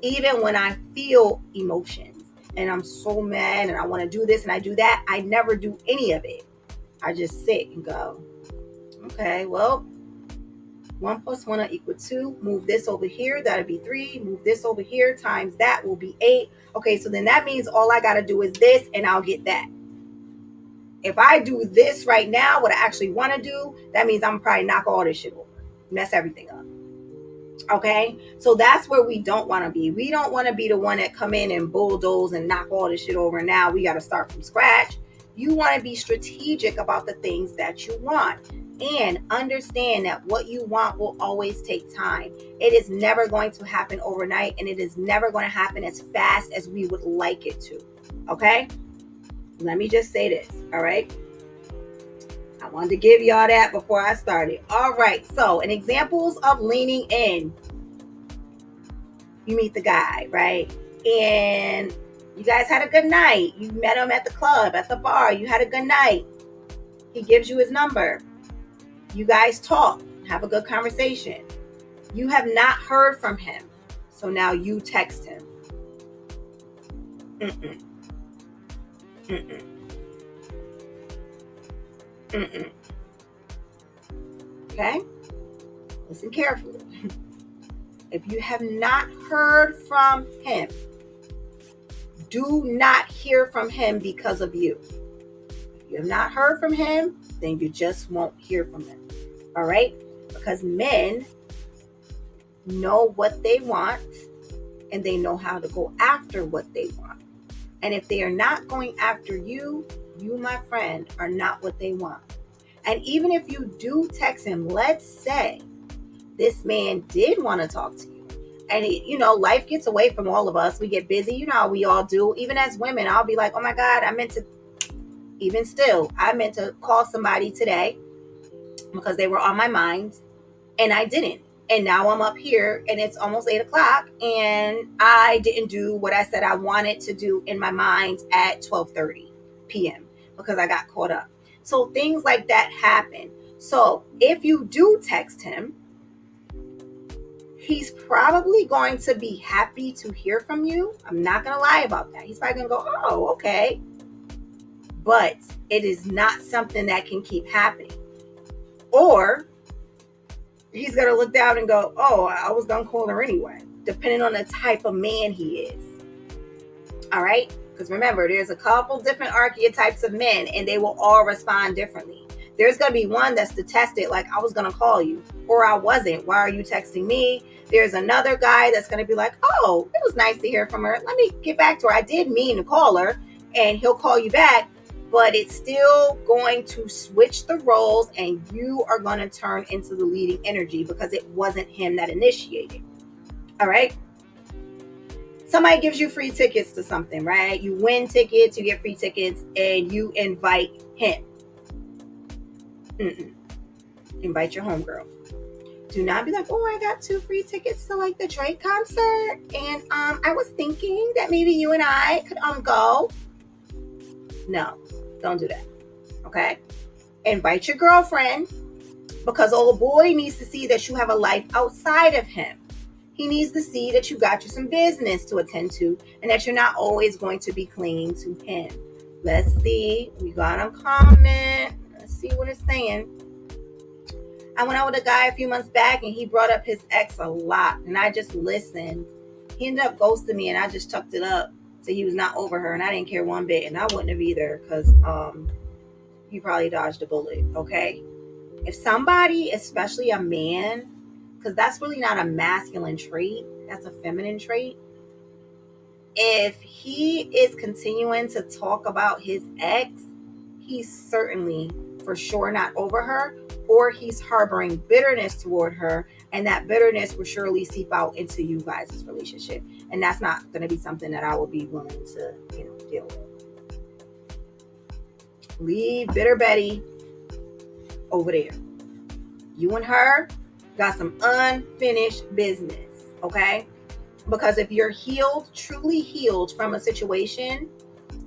Even when I feel emotions and I'm so mad and I want to do this and I do that, I never do any of it. I just sit and go, okay, well, 1 + 1 = 2. Move this over here, that'll be 3. Move this over here, times that will be 8. Okay, so then that means all I got to do is this and I'll get that. If I do this right now, what I actually want to do, that means I'm probably knock all this shit over, mess everything up. Okay, so that's where we don't want to be. We don't want to be the one that come in and bulldoze and knock all this shit over. Now we got to start from scratch. You want to be strategic about the things that you want and understand that what you want will always take time. It is never going to happen overnight, and it is never going to happen as fast as we would like it to. Okay, let me just say this. All right, I wanted to give y'all that before I started. All right, so in examples of leaning in, you meet the guy, right? And you guys had a good night. You met him at the club, at the bar. You had a good night. He gives you his number. You guys talk, have a good conversation. You have not heard from him. So now you text him. Mm-mm. Mm-mm. Mm-mm. Okay? Listen carefully. If you have not heard from him, do not hear from him because of you. If you have not heard from him, then you just won't hear from him. All right? Because men know what they want and they know how to go after what they want. And if they are not going after you, you, my friend, are not what they want. And even if you do text him, let's say this man did want to talk to you. And, life gets away from all of us. We get busy. You know how we all do. Even as women, I'll be like, oh my God, I meant to call somebody today because they were on my mind and I didn't. And now I'm up here and it's almost 8 o'clock and I didn't do what I said I wanted to do in my mind at 12:30 p.m. because I got caught up. So things like that happen. So if you do text him, he's probably going to be happy to hear from you. I'm not going to lie about that. He's probably going to go, oh, okay. But it is not something that can keep happening. Or he's going to look down and go, oh, I was going to call her anyway, depending on the type of man he is. All right? Because remember, there's a couple different archetypes of men, and they will all respond differently. There's going to be one that's detested, like, I was going to call you, or I wasn't. Why are you texting me? There's another guy that's going to be like, oh, it was nice to hear from her. Let me get back to her. I did mean to call her, and he'll call you back. But it's still going to switch the roles, and you are going to turn into the leading energy because it wasn't him that initiated. All right? Somebody gives you free tickets to something, right? You win tickets, you get free tickets, and you invite him. Invite your homegirl. Do not be like, oh, I got 2 free tickets to like the Drake concert, and I was thinking that maybe you and I could go. No, don't do that. Okay? Invite your girlfriend, because old boy needs to see that you have a life outside of him. He needs to see that you got you some business to attend to and that you're not always going to be clinging to him. Let's see. We got a comment. Let's see what it's saying. I went out with a guy a few months back and he brought up his ex a lot and I just listened. He ended up ghosting me and I just chucked it up. So he was not over her and I didn't care one bit, and I wouldn't have either because he probably dodged a bullet. Okay. If somebody, especially a man, because that's really not a masculine trait, that's a feminine trait. If he is continuing to talk about his ex, he's certainly for sure not over her, or he's harboring bitterness toward her, and that bitterness will surely seep out into you guys' relationship. And that's not going to be something that I would be willing to, deal with. Leave bitter Betty over there. You and her got some unfinished business, okay? Because if you're healed, truly healed from a situation,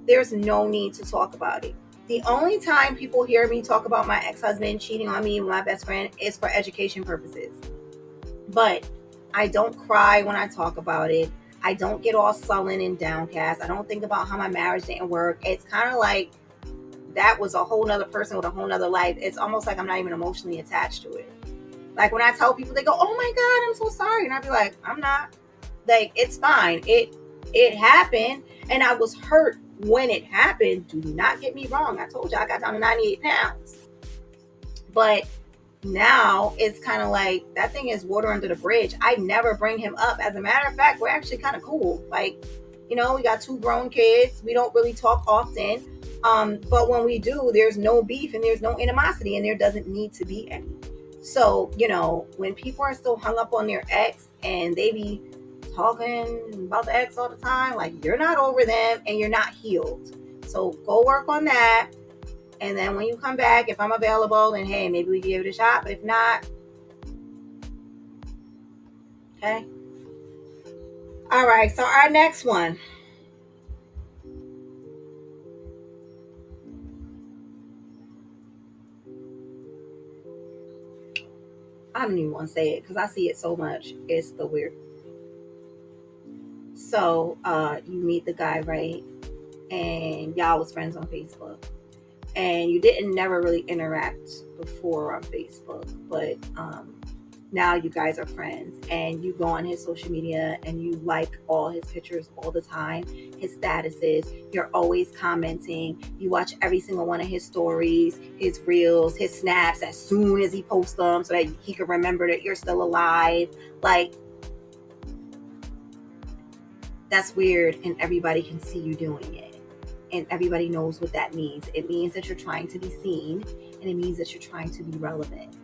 there's no need to talk about it. The only time people hear me talk about my ex-husband cheating on me with my best friend is for education purposes. But I don't cry when I talk about it. I don't get all sullen and downcast. I don't think about how my marriage didn't work. It's kind of like that was a whole nother person with a whole nother life. It's almost like I'm not even emotionally attached to it. Like when I tell people, they go, "Oh my God, I'm so sorry." And I'd be like, "I'm not." Like, it's fine. It happened, and I was hurt when it happened. Do not get me wrong. I told you I got down to 98 pounds. But now it's kind of like that thing is water under the bridge. I never bring him up. As a matter of fact, we're actually kind of cool. Like, we got 2 grown kids. We don't really talk often. But when we do, there's no beef and there's no animosity, and there doesn't need to be any. So, when people are still hung up on their ex and they be talking about the ex all the time, like, you're not over them and you're not healed. So go work on that. And then when you come back, if I'm available, then hey, maybe we give it a shot. But if not, okay. All right. So our next one. I don't even want to say it because I see it so much. It's the weird. So you meet the guy, right? And y'all was friends on Facebook. And you didn't never really interact before on Facebook, but now you guys are friends, and you go on his social media and you like all his pictures all the time, his statuses. You're always commenting. You watch every single one of his stories, his reels, his snaps as soon as he posts them so that he can remember that you're still alive. Like, that's weird, and everybody can see you doing it. And everybody knows what that means. It means that you're trying to be seen, and it means that you're trying to be relevant.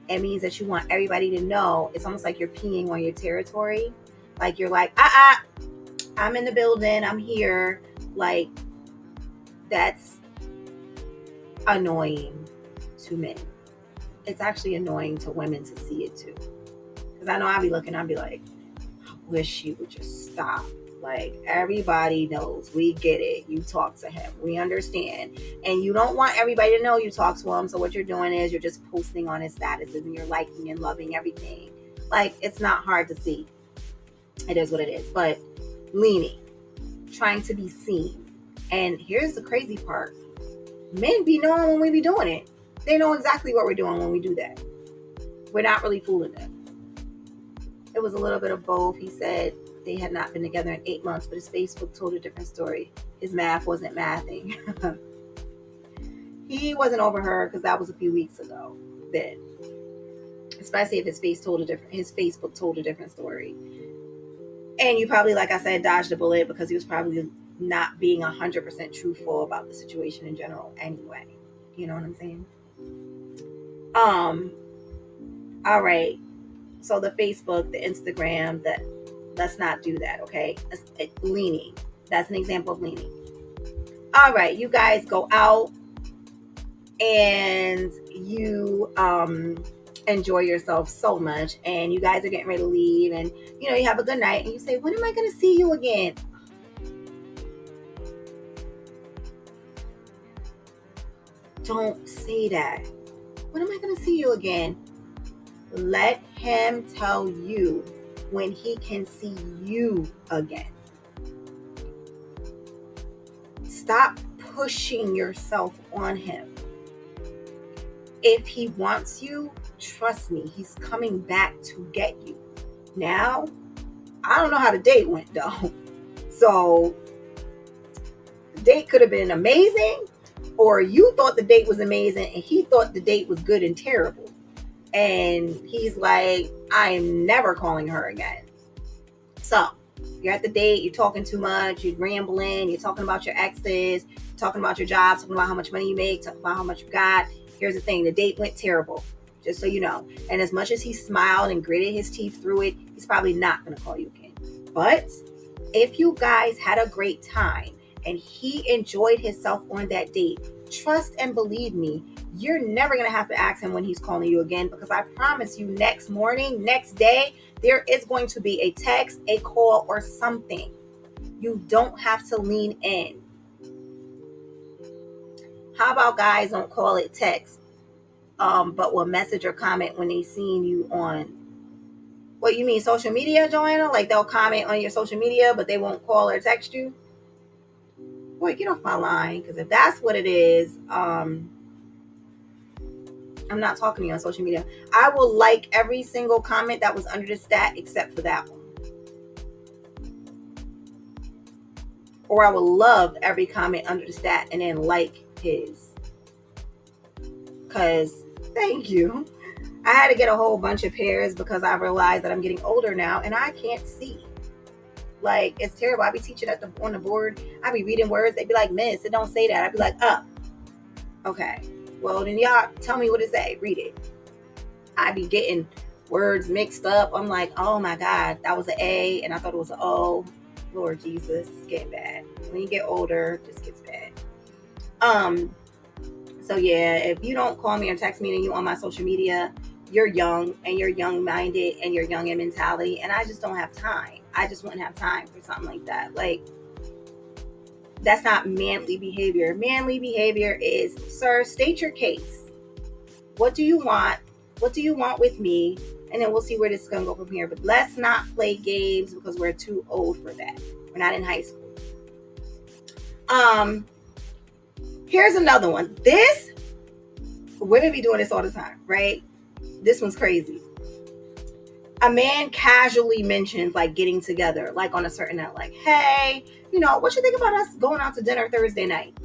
It means that you want everybody to know. It's almost like you're peeing on your territory. Like, you're like, I'm in the building, I'm here. Like, that's annoying to men. It's actually annoying to women to see it too. Because I know I'd be looking, I'd be like, I wish you would just stop. Like, everybody knows, we get it. You talk to him, we understand, and you don't want everybody to know you talk to him. So what you're doing is you're just posting on his statuses and you're liking and loving everything. Like, it's not hard to see. It is what it is. But leaning, trying to be seen. And here's the crazy part: men be knowing when we be doing it. They know exactly what we're doing when we do that. We're not really fooling them. It was a little bit of both. He said they had not been together in 8 months, but his Facebook told a different story. His math wasn't mathing. He wasn't over her because that was a few weeks ago. Then, especially if his Facebook told a different story. And you probably, like I said, dodged a bullet because he was probably not being 100% truthful about the situation in general anyway. You know what I'm saying? All right. So the Facebook, the Instagram, let's not do that, okay? Leaning. That's an example of leaning. All right, you guys go out and you enjoy yourself so much, and you guys are getting ready to leave, and you have a good night, and you say, when am I going to see you again? Don't say that. When am I going to see you again? Let him tell you when he can see you again. Stop pushing yourself on him. If he wants you, trust me, he's coming back to get you. Now, I don't know how the date went though. So, the date could have been amazing, or you thought the date was amazing and he thought the date was good and terrible. And he's like, I am never calling her again. So, You're at the date, you're talking too much, you're rambling, you're talking about your exes, talking about your job, talking about how much money you make, talking about how much you got. Here's the thing, the date went terrible, just so you know. And as much as he smiled and gritted his teeth through it, he's probably not going to call you again. But if you guys had a great time and he enjoyed himself on that date, trust and believe me, you're never going to have to ask him when he's calling you again, because I promise you, next morning, next day, there is going to be a text, a call, or something. You don't have to lean in. How about guys don't call it text, but will message or comment when they seen you on, what you mean, social media, Joanna? Like they'll comment on your social media, but they won't call or text you? Boy, get off my line, because if that's what it is, I'm not talking to you on social media. I will like every single comment that was under the stat except for that one. Or I will love every comment under the stat and then like his. Because, thank you. I had to get a whole bunch of pairs because I realized that I'm getting older now and I can't see. Like, it's terrible. I be teaching on the board. I be reading words. They be like, miss, it don't say that. I be like, okay. Well, then y'all tell me what it say. Read it. I be getting words mixed up. I'm like, oh my God, that was an A and I thought it was an O. Lord Jesus, it's getting bad. When you get older, it just gets bad. So yeah, if you don't call me or text me and you on my social media, you're young and you're young-minded and you're young in mentality, and I just don't have time. I just wouldn't have time for something like that. Like, that's not manly behavior. Manly behavior is, sir, state your case. What do you want? What do you want with me? And then we'll see where this is going to go from here. But let's not play games because we're too old for that. We're not in high school. Here's another one. This, women be doing this all the time, right? This one's crazy. A man casually mentions like getting together, like on a certain night, like, hey, you know, what you think about us going out to dinner Thursday night?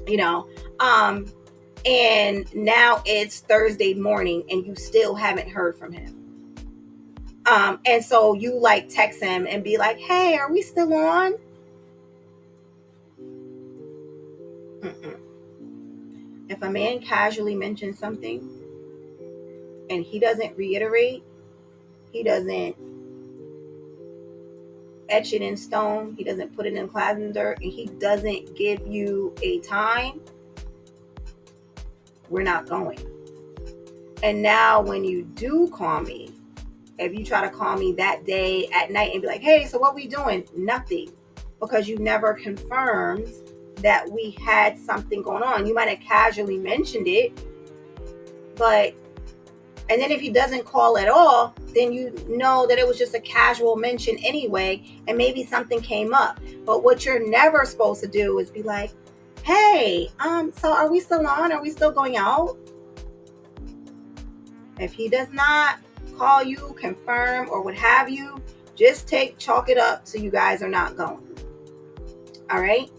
You know, and now it's Thursday morning and you still haven't heard from him. And so you like text him and be like, hey, are we still on? Mm-mm. If a man casually mentions something and he doesn't reiterate, he doesn't etch it in stone, he doesn't put it in calendar, and he doesn't give you a time, we're not going. And now when you do call me, if you try to call me that day at night and be like, hey, so what we doing? Nothing. Because you never confirmed that we had something going on. You might have casually mentioned it, but, and then if he doesn't call at all, then you know that it was just a casual mention anyway, and maybe something came up. But what you're never supposed to do is be like, hey, so are we still on? Are we still going out? If he does not call you, confirm, or what have you, just chalk it up so you guys are not going. All right.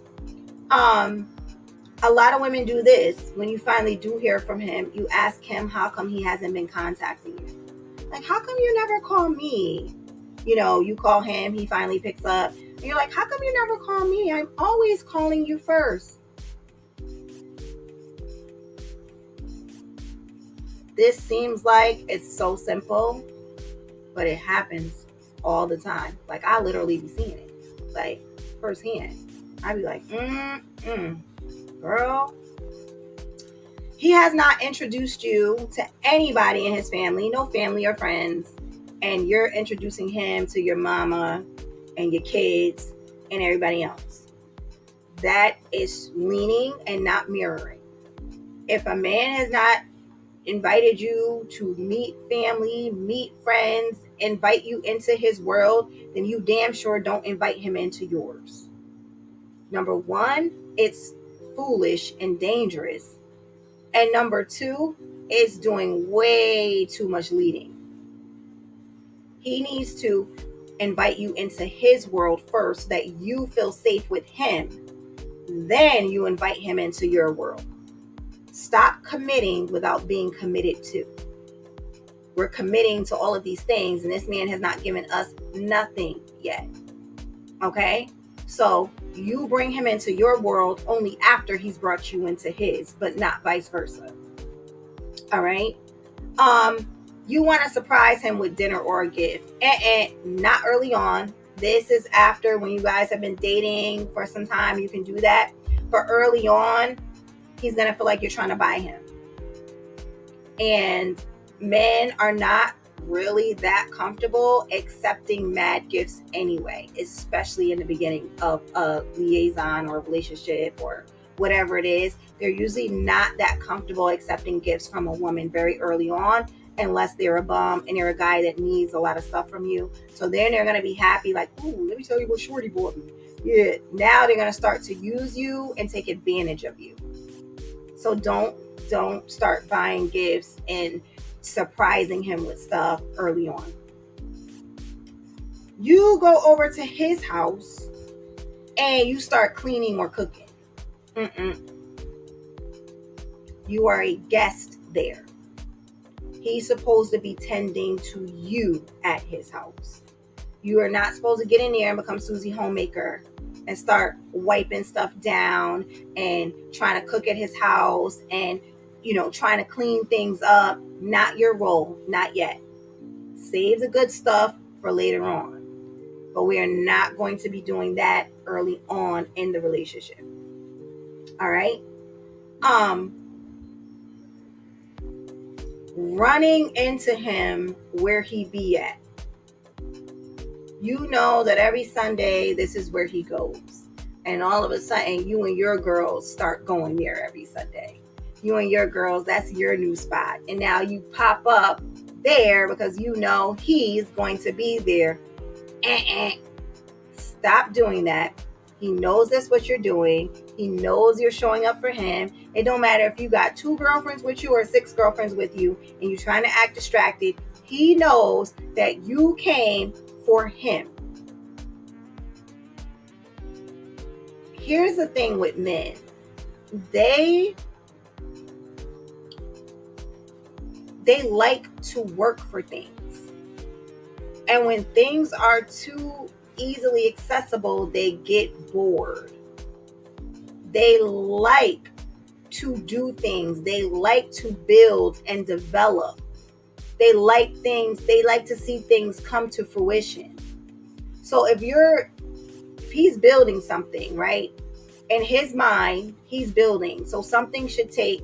A lot of women do this. When you finally do hear from him, you ask him how come he hasn't been contacting you. Like, how come you never call me? You know, you call him, he finally picks up, and you're like, how come you never call me? I'm always calling you first. This seems like it's so simple, but it happens all the time. Like, I literally be seeing it, like, firsthand. I'd be like, girl, he has not introduced you to anybody in his family, no family or friends, and you're introducing him to your mama and your kids and everybody else. That is leaning and not mirroring. If a man has not invited you to meet family, meet friends, invite you into his world, then you damn sure don't invite him into yours. Number one, it's foolish and dangerous. And number two, it's doing way too much leading. He needs to invite you into his world first so that you feel safe with him. Then you invite him into your world. Stop committing without being committed to. we're committing to all of these things, and this man has not given us nothing yet. Okay? So you bring him into your world only after he's brought you into his, but not vice versa. All right? You want to surprise him with dinner or a gift. Not early on. This is after, when you guys have been dating for some time, you can do that. But early on, he's going to feel like you're trying to buy him. And men are not really that comfortable accepting mad gifts anyway, especially in the beginning of a liaison or a relationship or whatever it is. They're usually not that comfortable accepting gifts from a woman very early on, unless they're a bum and they're a guy that needs a lot of stuff from you. So then they're going to be happy, like, ooh, let me tell you what Shorty bought me. Yeah, now they're going to start to use you and take advantage of you. So don't start buying gifts and surprising him with stuff early on. You go over to his house and you start cleaning or cooking. You are a guest there. He's supposed to be tending to you at his house. You are not supposed to get in there and become Susie Homemaker and start wiping stuff down and trying to cook at his house and, trying to clean things up. Not your role, not yet. Save the good stuff for later on. But we are not going to be doing that early on in the relationship. All right? Running into him where he be at. You know that every Sunday, this is where he goes. And all of a sudden, you and your girls start going there every Sunday. You and your girls, that's your new spot. And now you pop up there because you know he's going to be there. Stop doing that. He knows that's what you're doing. He knows you're showing up for him. It don't matter if you got 2 girlfriends with you or 6 girlfriends with you and you're trying to act distracted. He knows that you came for him. Here's the thing with men. They like to work for things. And when things are too easily accessible, they get bored. They like to do things. They like to build and develop. They like to see things come to fruition. So if he's building something, right? In his mind, he's building. So something should take,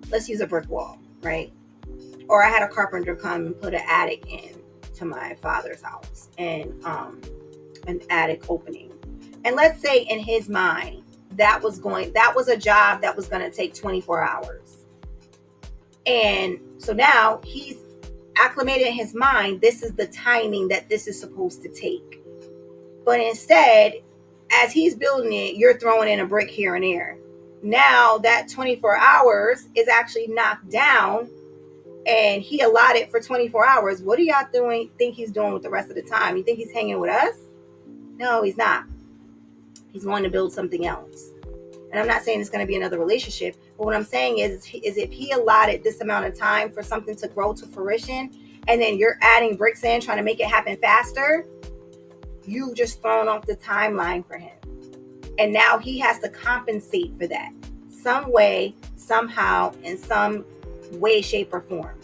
let's use a brick wall, right? Or I had a carpenter come and put an attic in to my father's house and an attic opening. And let's say in his mind, that was a job that was going to take 24 hours. And so now he's acclimated in his mind, this is the timing that this is supposed to take. But instead, as he's building it, you're throwing in a brick here and there. Now that 24 hours is actually knocked down and he allotted for 24 hours. What do y'all think he's doing with the rest of the time? You think he's hanging with us? No, he's not. He's wanting to build something else. And I'm not saying it's going to be another relationship, but what I'm saying is if he allotted this amount of time for something to grow to fruition, and then you're adding bricks in, trying to make it happen faster, you've just thrown off the timeline for him. And now he has to compensate for that some way, somehow, in some way, shape, or form.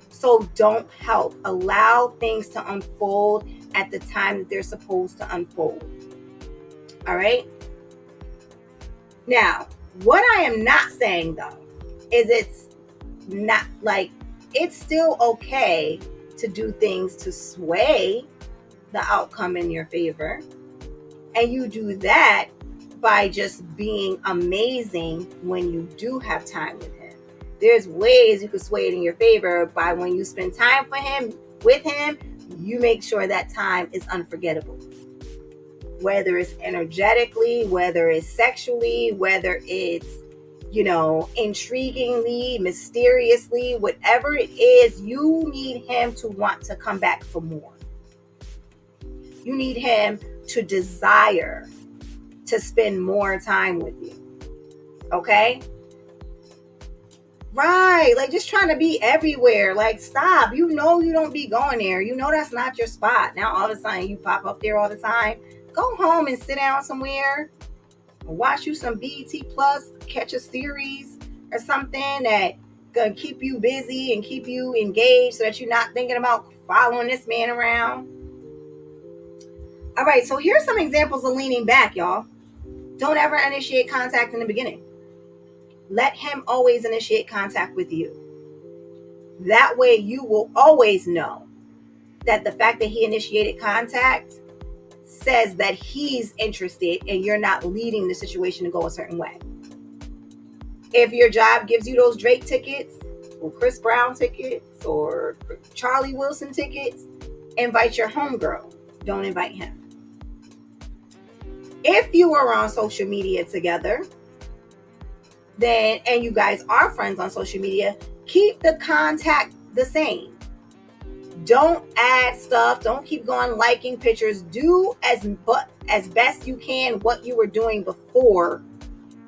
So don't help. Allow things to unfold at the time that they're supposed to unfold. All right? Now, what I am not saying, though, is it's not like, it's still okay to do things to sway the outcome in your favor. And you do that by just being amazing when you do have time with him. There's ways you can sway it in your favor by when you spend time with him, you make sure that time is unforgettable. Whether it's energetically, whether it's sexually, whether it's, intriguingly, mysteriously, whatever it is, you need him to want to come back for more. You need him to desire to spend more time with you. Okay? Right. Like just trying to be everywhere. Like stop. You know you don't be going there. You know that's not your spot. Now all of a sudden you pop up there all the time. Go home and sit down somewhere. Watch you some BET Plus, catch a series or something that gonna keep you busy and keep you engaged so that you're not thinking about following this man around. All right, so here's some examples of leaning back, y'all. Don't ever initiate contact in the beginning. Let him always initiate contact with you. That way you will always know that the fact that he initiated contact says that he's interested and you're not leading the situation to go a certain way. If your job gives you those Drake tickets or Chris Brown tickets or Charlie Wilson tickets, invite your homegirl. Don't invite him. If you are on social media together, then and you guys are friends on social media, keep the contact the same. Don't add stuff. Don't keep going liking pictures. Do as best you can what you were doing before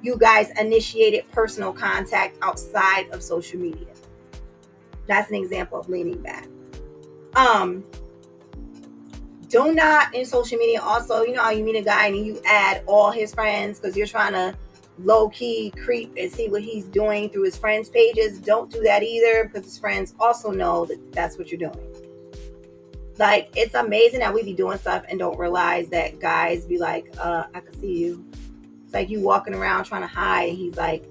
you guys initiated personal contact outside of social media. That's an example of leaning back. Do not in social media also, you know how you meet a guy and you add all his friends because you're trying to low-key creep and see what he's doing through his friends' pages. Don't do that either because his friends also know that that's what you're doing. Like, it's amazing that we be doing stuff and don't realize that guys be like, I can see you. It's like you walking around trying to hide and he's like,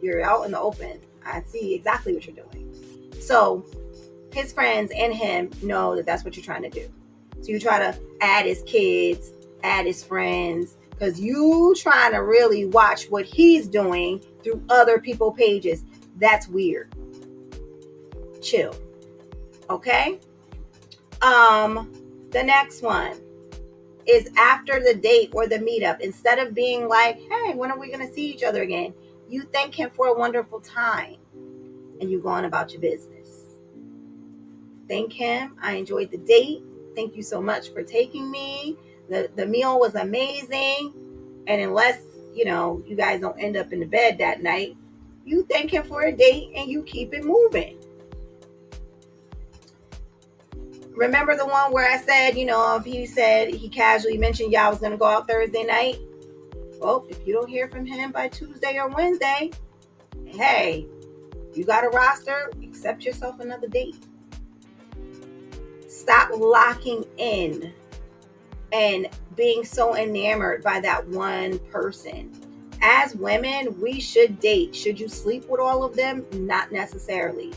you're out in the open. I see exactly what you're doing. So his friends and him know that that's what you're trying to do. So you try to add his kids, add his friends, because you trying to really watch what he's doing through other people's pages. That's weird. Chill. Okay? The next one is after the date or the meetup. Instead of being like, hey, when are we going to see each other again? You thank him for a wonderful time and you go on about your business. Thank him. I enjoyed the date. Thank you so much for taking me. The meal was amazing. And unless, you guys don't end up in the bed that night, you thank him for a date and you keep it moving. Remember the one where I said, if he said he casually mentioned y'all was going to go out Thursday night? Well, if you don't hear from him by Tuesday or Wednesday, hey, you got a roster, accept yourself another date. Stop locking in and being so enamored by that one person. As women, we should date. Should you sleep with all of them? Not necessarily.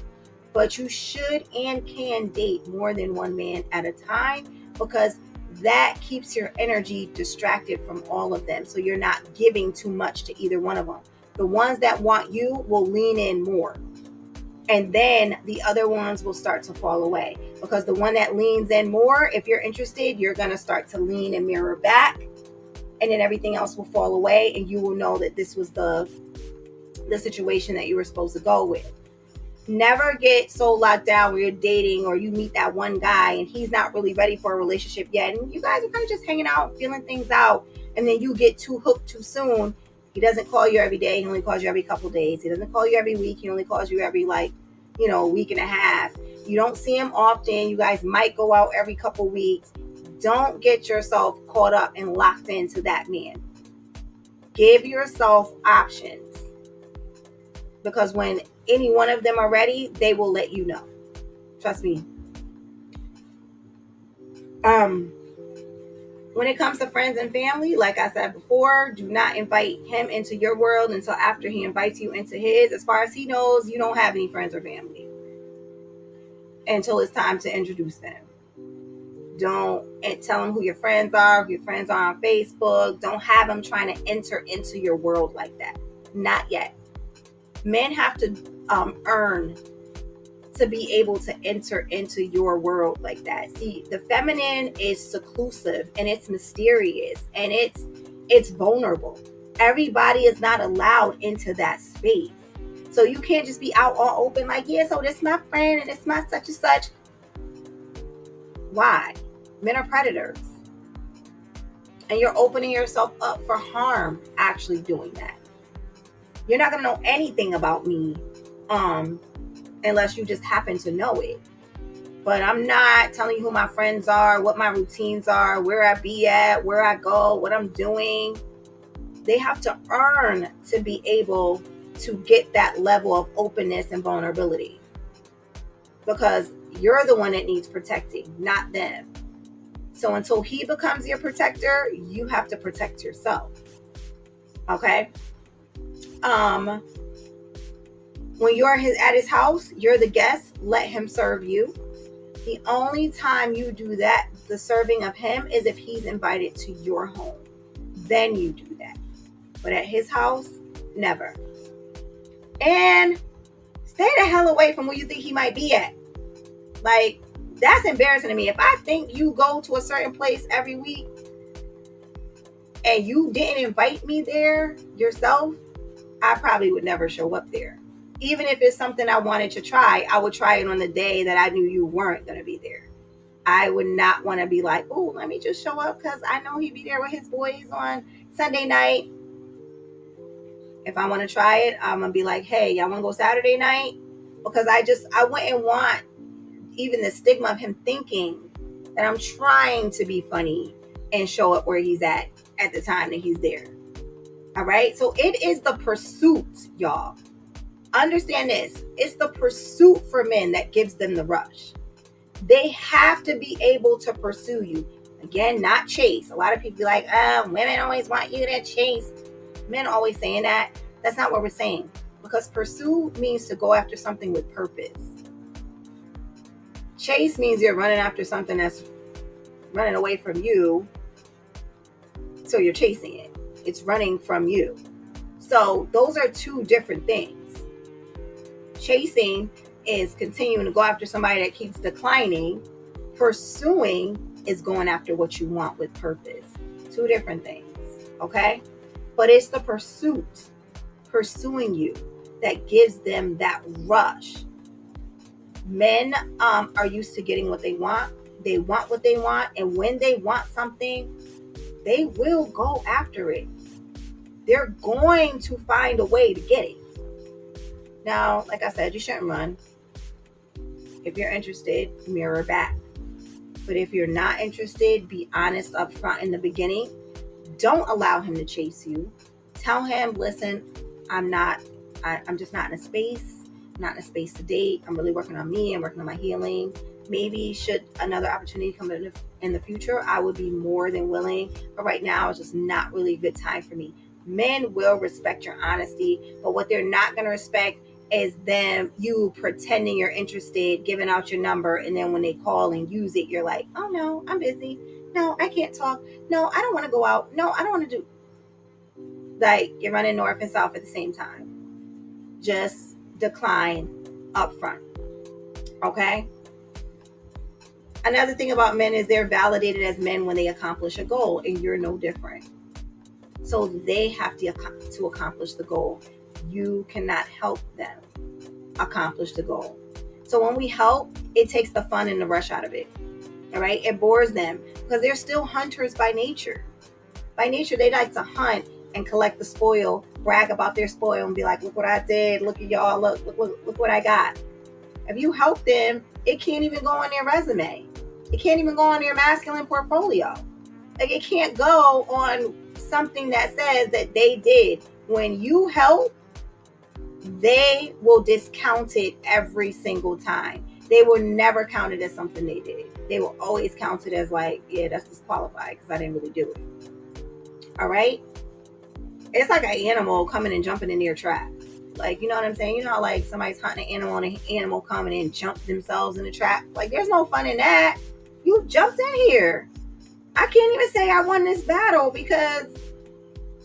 But you should and can date more than one man at a time because that keeps your energy distracted from all of them. So you're not giving too much to either one of them. The ones that want you will lean in more. And then the other ones will start to fall away because the one that leans in more, if you're interested, you're going to start to lean and mirror back. And then everything else will fall away and you will know that this was the situation that you were supposed to go with. Never get so locked down where you're dating or you meet that one guy and he's not really ready for a relationship yet. And you guys are kind of just hanging out, feeling things out. And then you get too hooked too soon. He doesn't call you every day. He only calls you every couple days. He doesn't call you every week. He only calls you every week and a half. You don't see him often. You guys might go out every couple weeks. Don't get yourself caught up and locked into that man. Give yourself options. Because when any one of them are ready, they will let you know. Trust me. When it comes to friends and family, like I said before, do not invite him into your world until after he invites you into his. As far as he knows, you don't have any friends or family until it's time to introduce them. Don't tell him who your friends are, who your friends are on Facebook. Don't have him trying to enter into your world like that. Not yet. Men have to earn to be able to enter into your world like that. See, the feminine is seclusive and it's mysterious and it's vulnerable. Everybody is not allowed into that space. So you can't just be out all open like, yeah, so this is my friend and it's my such and such. Why? Men are predators. And you're opening yourself up for harm actually doing that. You're not going to know anything about me unless you just happen to know it. But I'm not telling you who my friends are, what my routines are, where I be at, where I go, what I'm doing. They have to earn to be able to get that level of openness and vulnerability, because you're the one that needs protecting, not them. So until he becomes your protector, you have to protect yourself. Okay? When you're at his house, you're the guest, let him serve you. The only time you do that, the serving of him, is if he's invited to your home. Then you do that. But at his house, never. And stay the hell away from where you think he might be at. Like, that's embarrassing to me. If I think you go to a certain place every week and you didn't invite me there yourself, I probably would never show up there. Even if it's something I wanted to try, I would try it on the day that I knew you weren't going to be there. I would not want to be like, oh, let me just show up because I know he'd be there with his boys on Sunday night. If I want to try it, I'm going to be like, hey, y'all want to go Saturday night? Because I wouldn't want even the stigma of him thinking that I'm trying to be funny and show up where he's at the time that he's there. All right? So it is the pursuit, y'all. Understand this. It's the pursuit for men that gives them the rush. They have to be able to pursue you. Again, not chase. A lot of people be like, women always want you to chase. Men always saying that. That's not what we're saying. Because pursue means to go after something with purpose. Chase means you're running after something that's running away from you. So you're chasing it. It's running from you. So those are two different things. Chasing is continuing to go after somebody that keeps declining. Pursuing is going after what you want with purpose. Two different things, okay? But it's the pursuing you, that gives them that rush. Men are used to getting what they want. They want what they want, and when they want something, they will go after it. They're going to find a way to get it. Now, like I said, you shouldn't run. If you're interested, mirror back. But if you're not interested, be honest up front in the beginning. Don't allow him to chase you. Tell him, listen, I'm just not in a space. I'm not in a space to date. I'm really working on me. I'm working on my healing. Maybe should another opportunity come in the future, I would be more than willing. But right now, it's just not really a good time for me. Men will respect your honesty, but what they're not going to respect is you pretending you're interested, giving out your number, and then when they call and use it, you're like, oh no, I'm busy. No, I can't talk. No, I don't want to go out. No, I don't want to do. Like, you're running north and south at the same time. Just decline up front. Okay? Another thing about men is they're validated as men when they accomplish a goal, and you're no different. So they have to accomplish the goal. You cannot help them accomplish the goal. So when we help, it takes the fun and the rush out of it. All right? It bores them because they're still hunters by nature. By nature, they like to hunt and collect the spoil, brag about their spoil, and be like, look what I did. Look at y'all. Look what I got. If you help them, it can't even go on their resume. It can't even go on their masculine portfolio. Like, it can't go on something that says that they did. When you help, they will discount it every single time. They will never count it as something they did. They will always count it as like, yeah, that's disqualified because I didn't really do it. All right? It's like an animal coming and jumping in your trap. Like, you know what I'm saying? You know how like somebody's hunting an animal and an animal coming and jump themselves in the trap? Like, there's no fun in that. You jumped in here. I can't even say I won this battle because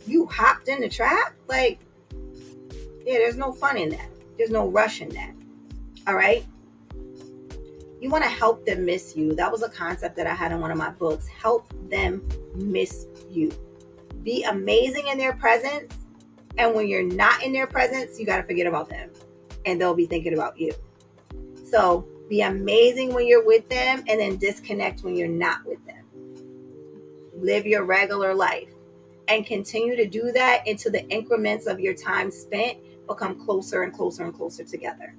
you hopped in the trap. Like, yeah, there's no fun in that. There's no rush in that. All right? You want to help them miss you. That was a concept that I had in one of my books. Help them miss you. Be amazing in their presence. And when you're not in their presence, you got to forget about them. And they'll be thinking about you. So be amazing when you're with them and then disconnect when you're not with them. Live your regular life. and continue to do that until the increments of your time spent become closer and closer and closer together.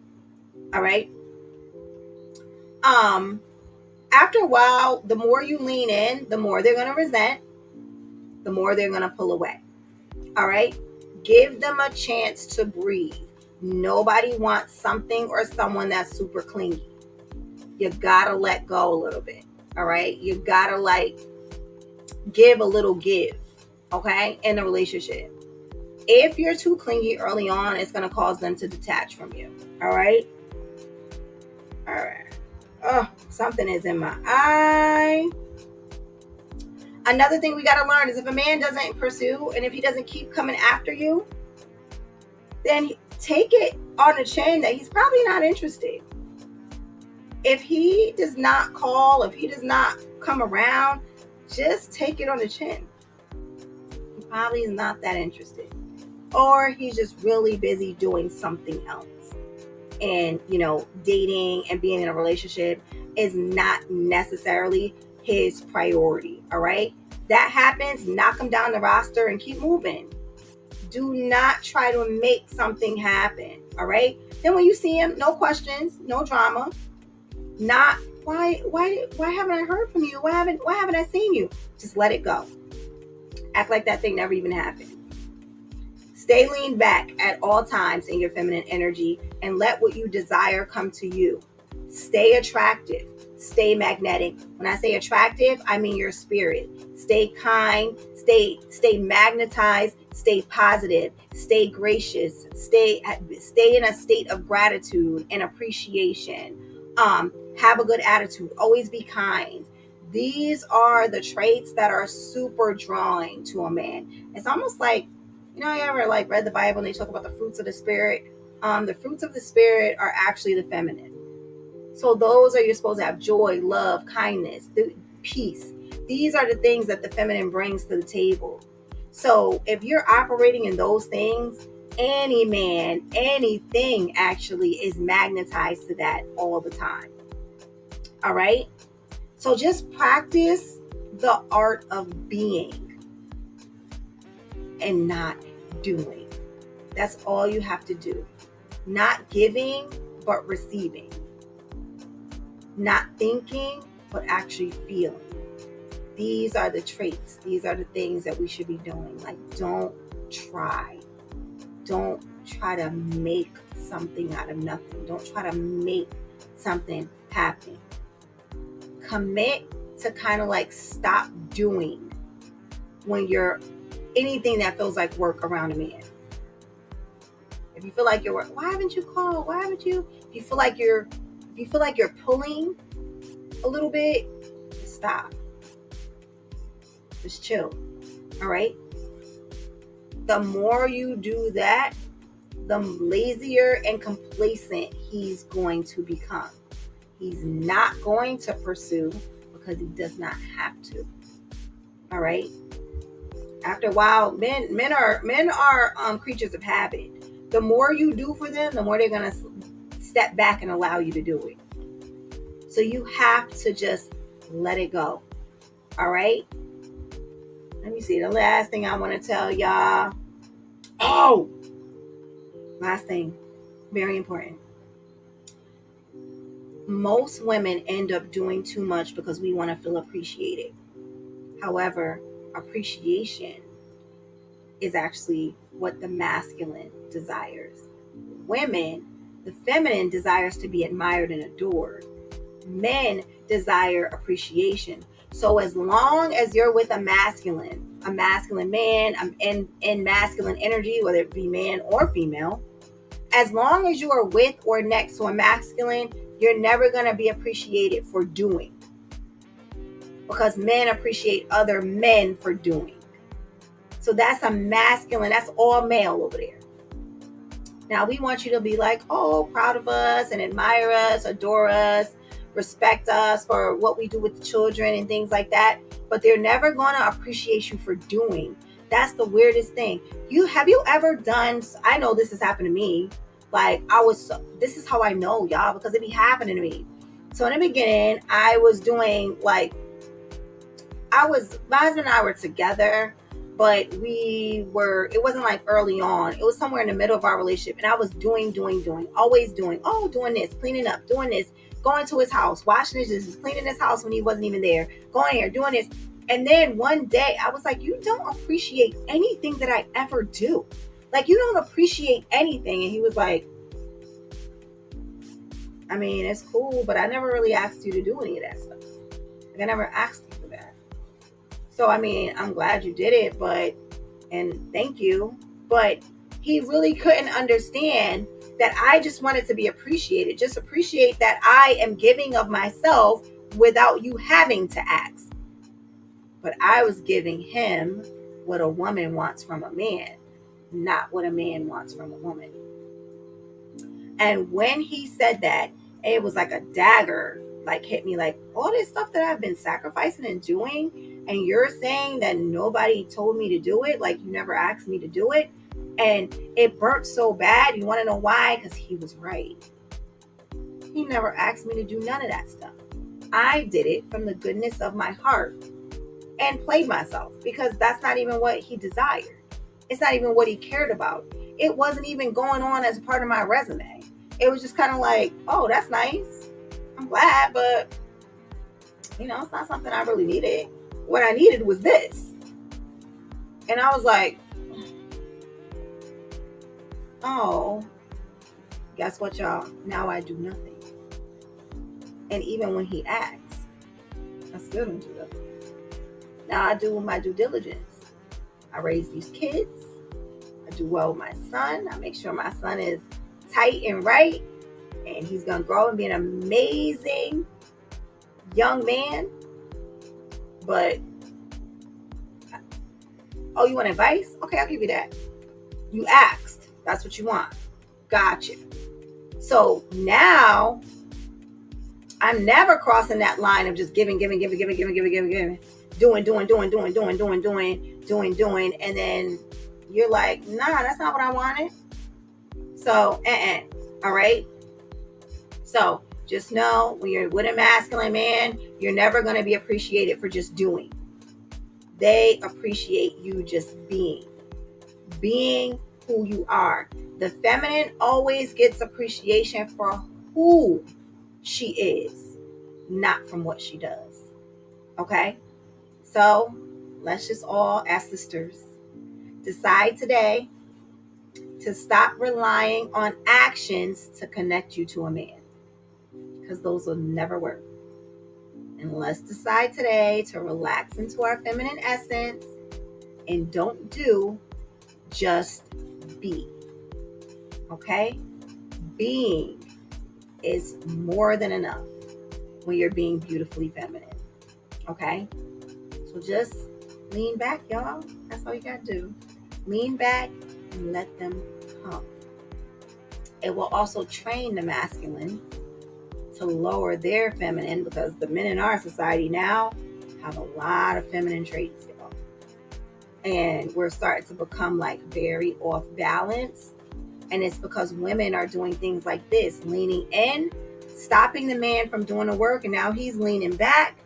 All right. After a while, the more you lean in, the more they're going to resent, the more they're going to pull away. All right. Give them a chance to breathe. Nobody wants something or someone that's super clingy. You gotta let go a little bit. All right. You gotta give a little give. Okay. In a relationship. If you're too clingy early on, it's going to cause them to detach from you. All right. All right. Oh, something is in my eye. Another thing we got to learn is if a man doesn't pursue and if he doesn't keep coming after you, then take it on the chin that he's probably not interested. If he does not call, if he does not come around, just take it on the chin. He probably is not that interested. Or he's just really busy doing something else. And, dating and being in a relationship is not necessarily his priority. All right. That happens. Knock him down the roster and keep moving. Do not try to make something happen. All right. Then when you see him, no questions, no drama. Not why haven't I heard from you? Why haven't I seen you? Just let it go. Act like that thing never even happened. Stay leaned back at all times in your feminine energy and let what you desire come to you. Stay attractive. Stay magnetic. When I say attractive, I mean your spirit. Stay kind. Stay magnetized. Stay positive. Stay gracious. Stay in a state of gratitude and appreciation. Have a good attitude. Always be kind. These are the traits that are super drawing to a man. It's almost like, you ever read the Bible and they talk about the fruits of the Spirit? The fruits of the Spirit are actually the feminine. So those are, you're supposed to have joy, love, kindness, peace. These are the things that the feminine brings to the table. So if you're operating in those things, any man, anything actually is magnetized to that all the time. All right. So just practice the art of being and not doing. That's all you have to do. Not giving, but receiving. Not thinking, but actually feeling. These are the traits. These are the things that we should be doing. Don't try. Don't try to make something out of nothing. Don't try to make something happen. Commit to kind of stop doing when you're anything that feels like work around a man. If you feel like you're why haven't you called? Why haven't you? If you feel like you're pulling a little bit, stop. Just chill. All right. The more you do that, the lazier and complacent he's going to become. He's not going to pursue because he does not have to. All right. After a while, men are creatures of habit. The more you do for them, the more they're gonna step back and allow you to do it. So you have to just let it go. All right. Let me see. The last thing I want to tell y'all. Oh, last thing, very important. Most women end up doing too much because we want to feel appreciated. However, appreciation is actually what the masculine desires. Women, the feminine desires to be admired and adored. Men desire appreciation. So as long as you're with a masculine man, in masculine energy, whether it be man or female, as long as you are with or next to a masculine, you're never going to be appreciated for doing. Because men appreciate other men for doing. So that's a masculine, that's all male over there. Now we want you to be proud of us and admire us, adore us, respect us for what we do with the children and things like that. But they're never going to appreciate you for doing. That's the weirdest thing. Have you ever done, I know this has happened to me. This is how I know, y'all, because it be happening to me. So in the beginning, my husband and I were together, but it wasn't like early on. It was somewhere in the middle of our relationship. And I was doing, always doing, doing this, cleaning up, doing this, going to his house, washing his dishes, cleaning his house when he wasn't even there, going here, doing this. And then one day I was like, you don't appreciate anything that I ever do. Like, you don't appreciate anything. And he was like, I mean, it's cool, but I never really asked you to do any of that stuff. Like, I never asked you for that. So, I mean, I'm glad you did it, and thank you. But he really couldn't understand that I just wanted to be appreciated. Just appreciate that I am giving of myself without you having to ask. But I was giving him what a woman wants from a man, not what a man wants from a woman. And when he said that, it was like a dagger, like hit me, like, all this stuff that I've been sacrificing and doing, and you're saying that nobody told me to do it, like you never asked me to do it. And it burnt so bad. You want to know why? Because he was right. He never asked me to do none of that stuff. I did it from the goodness of my heart and played myself, because that's not even what he desired. It's not even what he cared about. It wasn't even going on as part of my resume. It was just kind of like, oh, that's nice. I'm glad, but it's not something I really needed. What I needed was this. And I was like, oh, guess what, y'all? Now I do nothing. And even when he asks, I still don't do nothing. Now I do my due diligence. I raise these kids. I do well with my son. I make sure my son is tight and right, and he's going to grow and be an amazing young man. But, oh, you want advice? Okay, I'll give you that. You asked. That's what you want. Gotcha. So now I'm never crossing that line of just giving, doing. And then you're like, nah, that's not what I wanted. So, all right. So just know, when you're with a masculine man, you're never going to be appreciated for just doing. They appreciate you just being who you are. The feminine always gets appreciation for who she is, not from what she does. Okay? So let's just all, as sisters, decide today to stop relying on actions to connect you to a man, because those will never work. And let's decide today to relax into our feminine essence and don't do, just be. Okay? Being is more than enough when you're being beautifully feminine. Okay? So just lean back, y'all. That's all you gotta do. Lean back and let them come. It will also train the masculine to lower their feminine, because the men in our society now have a lot of feminine traits, y'all. And we're starting to become like very off balance. And it's because women are doing things like this, leaning in, stopping the man from doing the work, and now he's leaning back.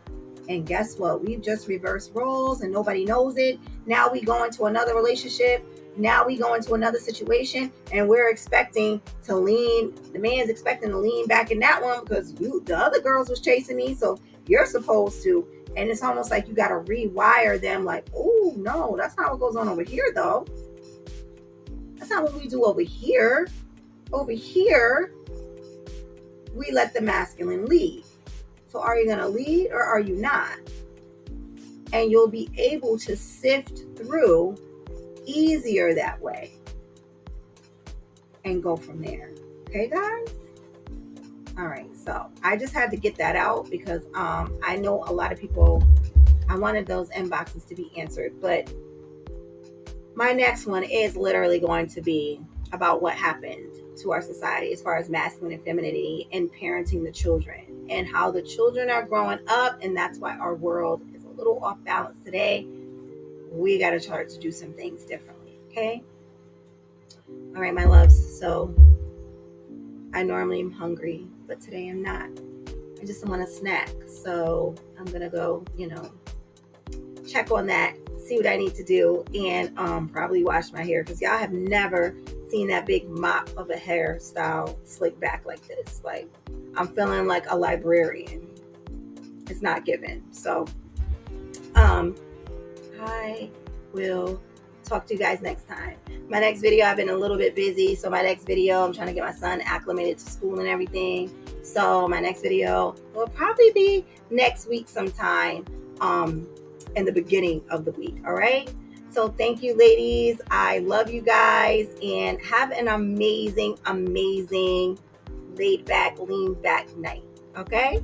And guess what? We've just reversed roles and nobody knows it. Now we go into another relationship. Now we go into another situation, and we're expecting to lean. The man's expecting to lean back in that one because the other girls was chasing me, so you're supposed to. And it's almost like you got to rewire them. Like, oh no, that's not what goes on over here, though. That's not what we do over here. Over here, we let the masculine lead. So are you going to lead or are you not? And you'll be able to sift through easier that way and go from there. Okay, guys? All right. So I just had to get that out because I know a lot of people, I wanted those inboxes to be answered, but my next one is literally going to be about what happened to our society as far as masculine and femininity and parenting the children, and how the children are growing up, and that's why our world is a little off balance today. We got to start to do some things differently, okay? All right, my loves. So I normally am hungry, but today I'm not. I just want a snack. So I'm going to go, check on that, see what I need to do, and probably wash my hair, because y'all have never seen that big mop of a hairstyle slick back like this. Like, I'm feeling like a librarian. It's not given. So I will talk to you guys next time. My next video, I've been a little bit busy, so my next video, I'm trying to get my son acclimated to school and everything. So my next video will probably be next week sometime, in the beginning of the week. All right. So thank you, ladies. I love you guys, and have an amazing, amazing laid back, lean back night. Okay.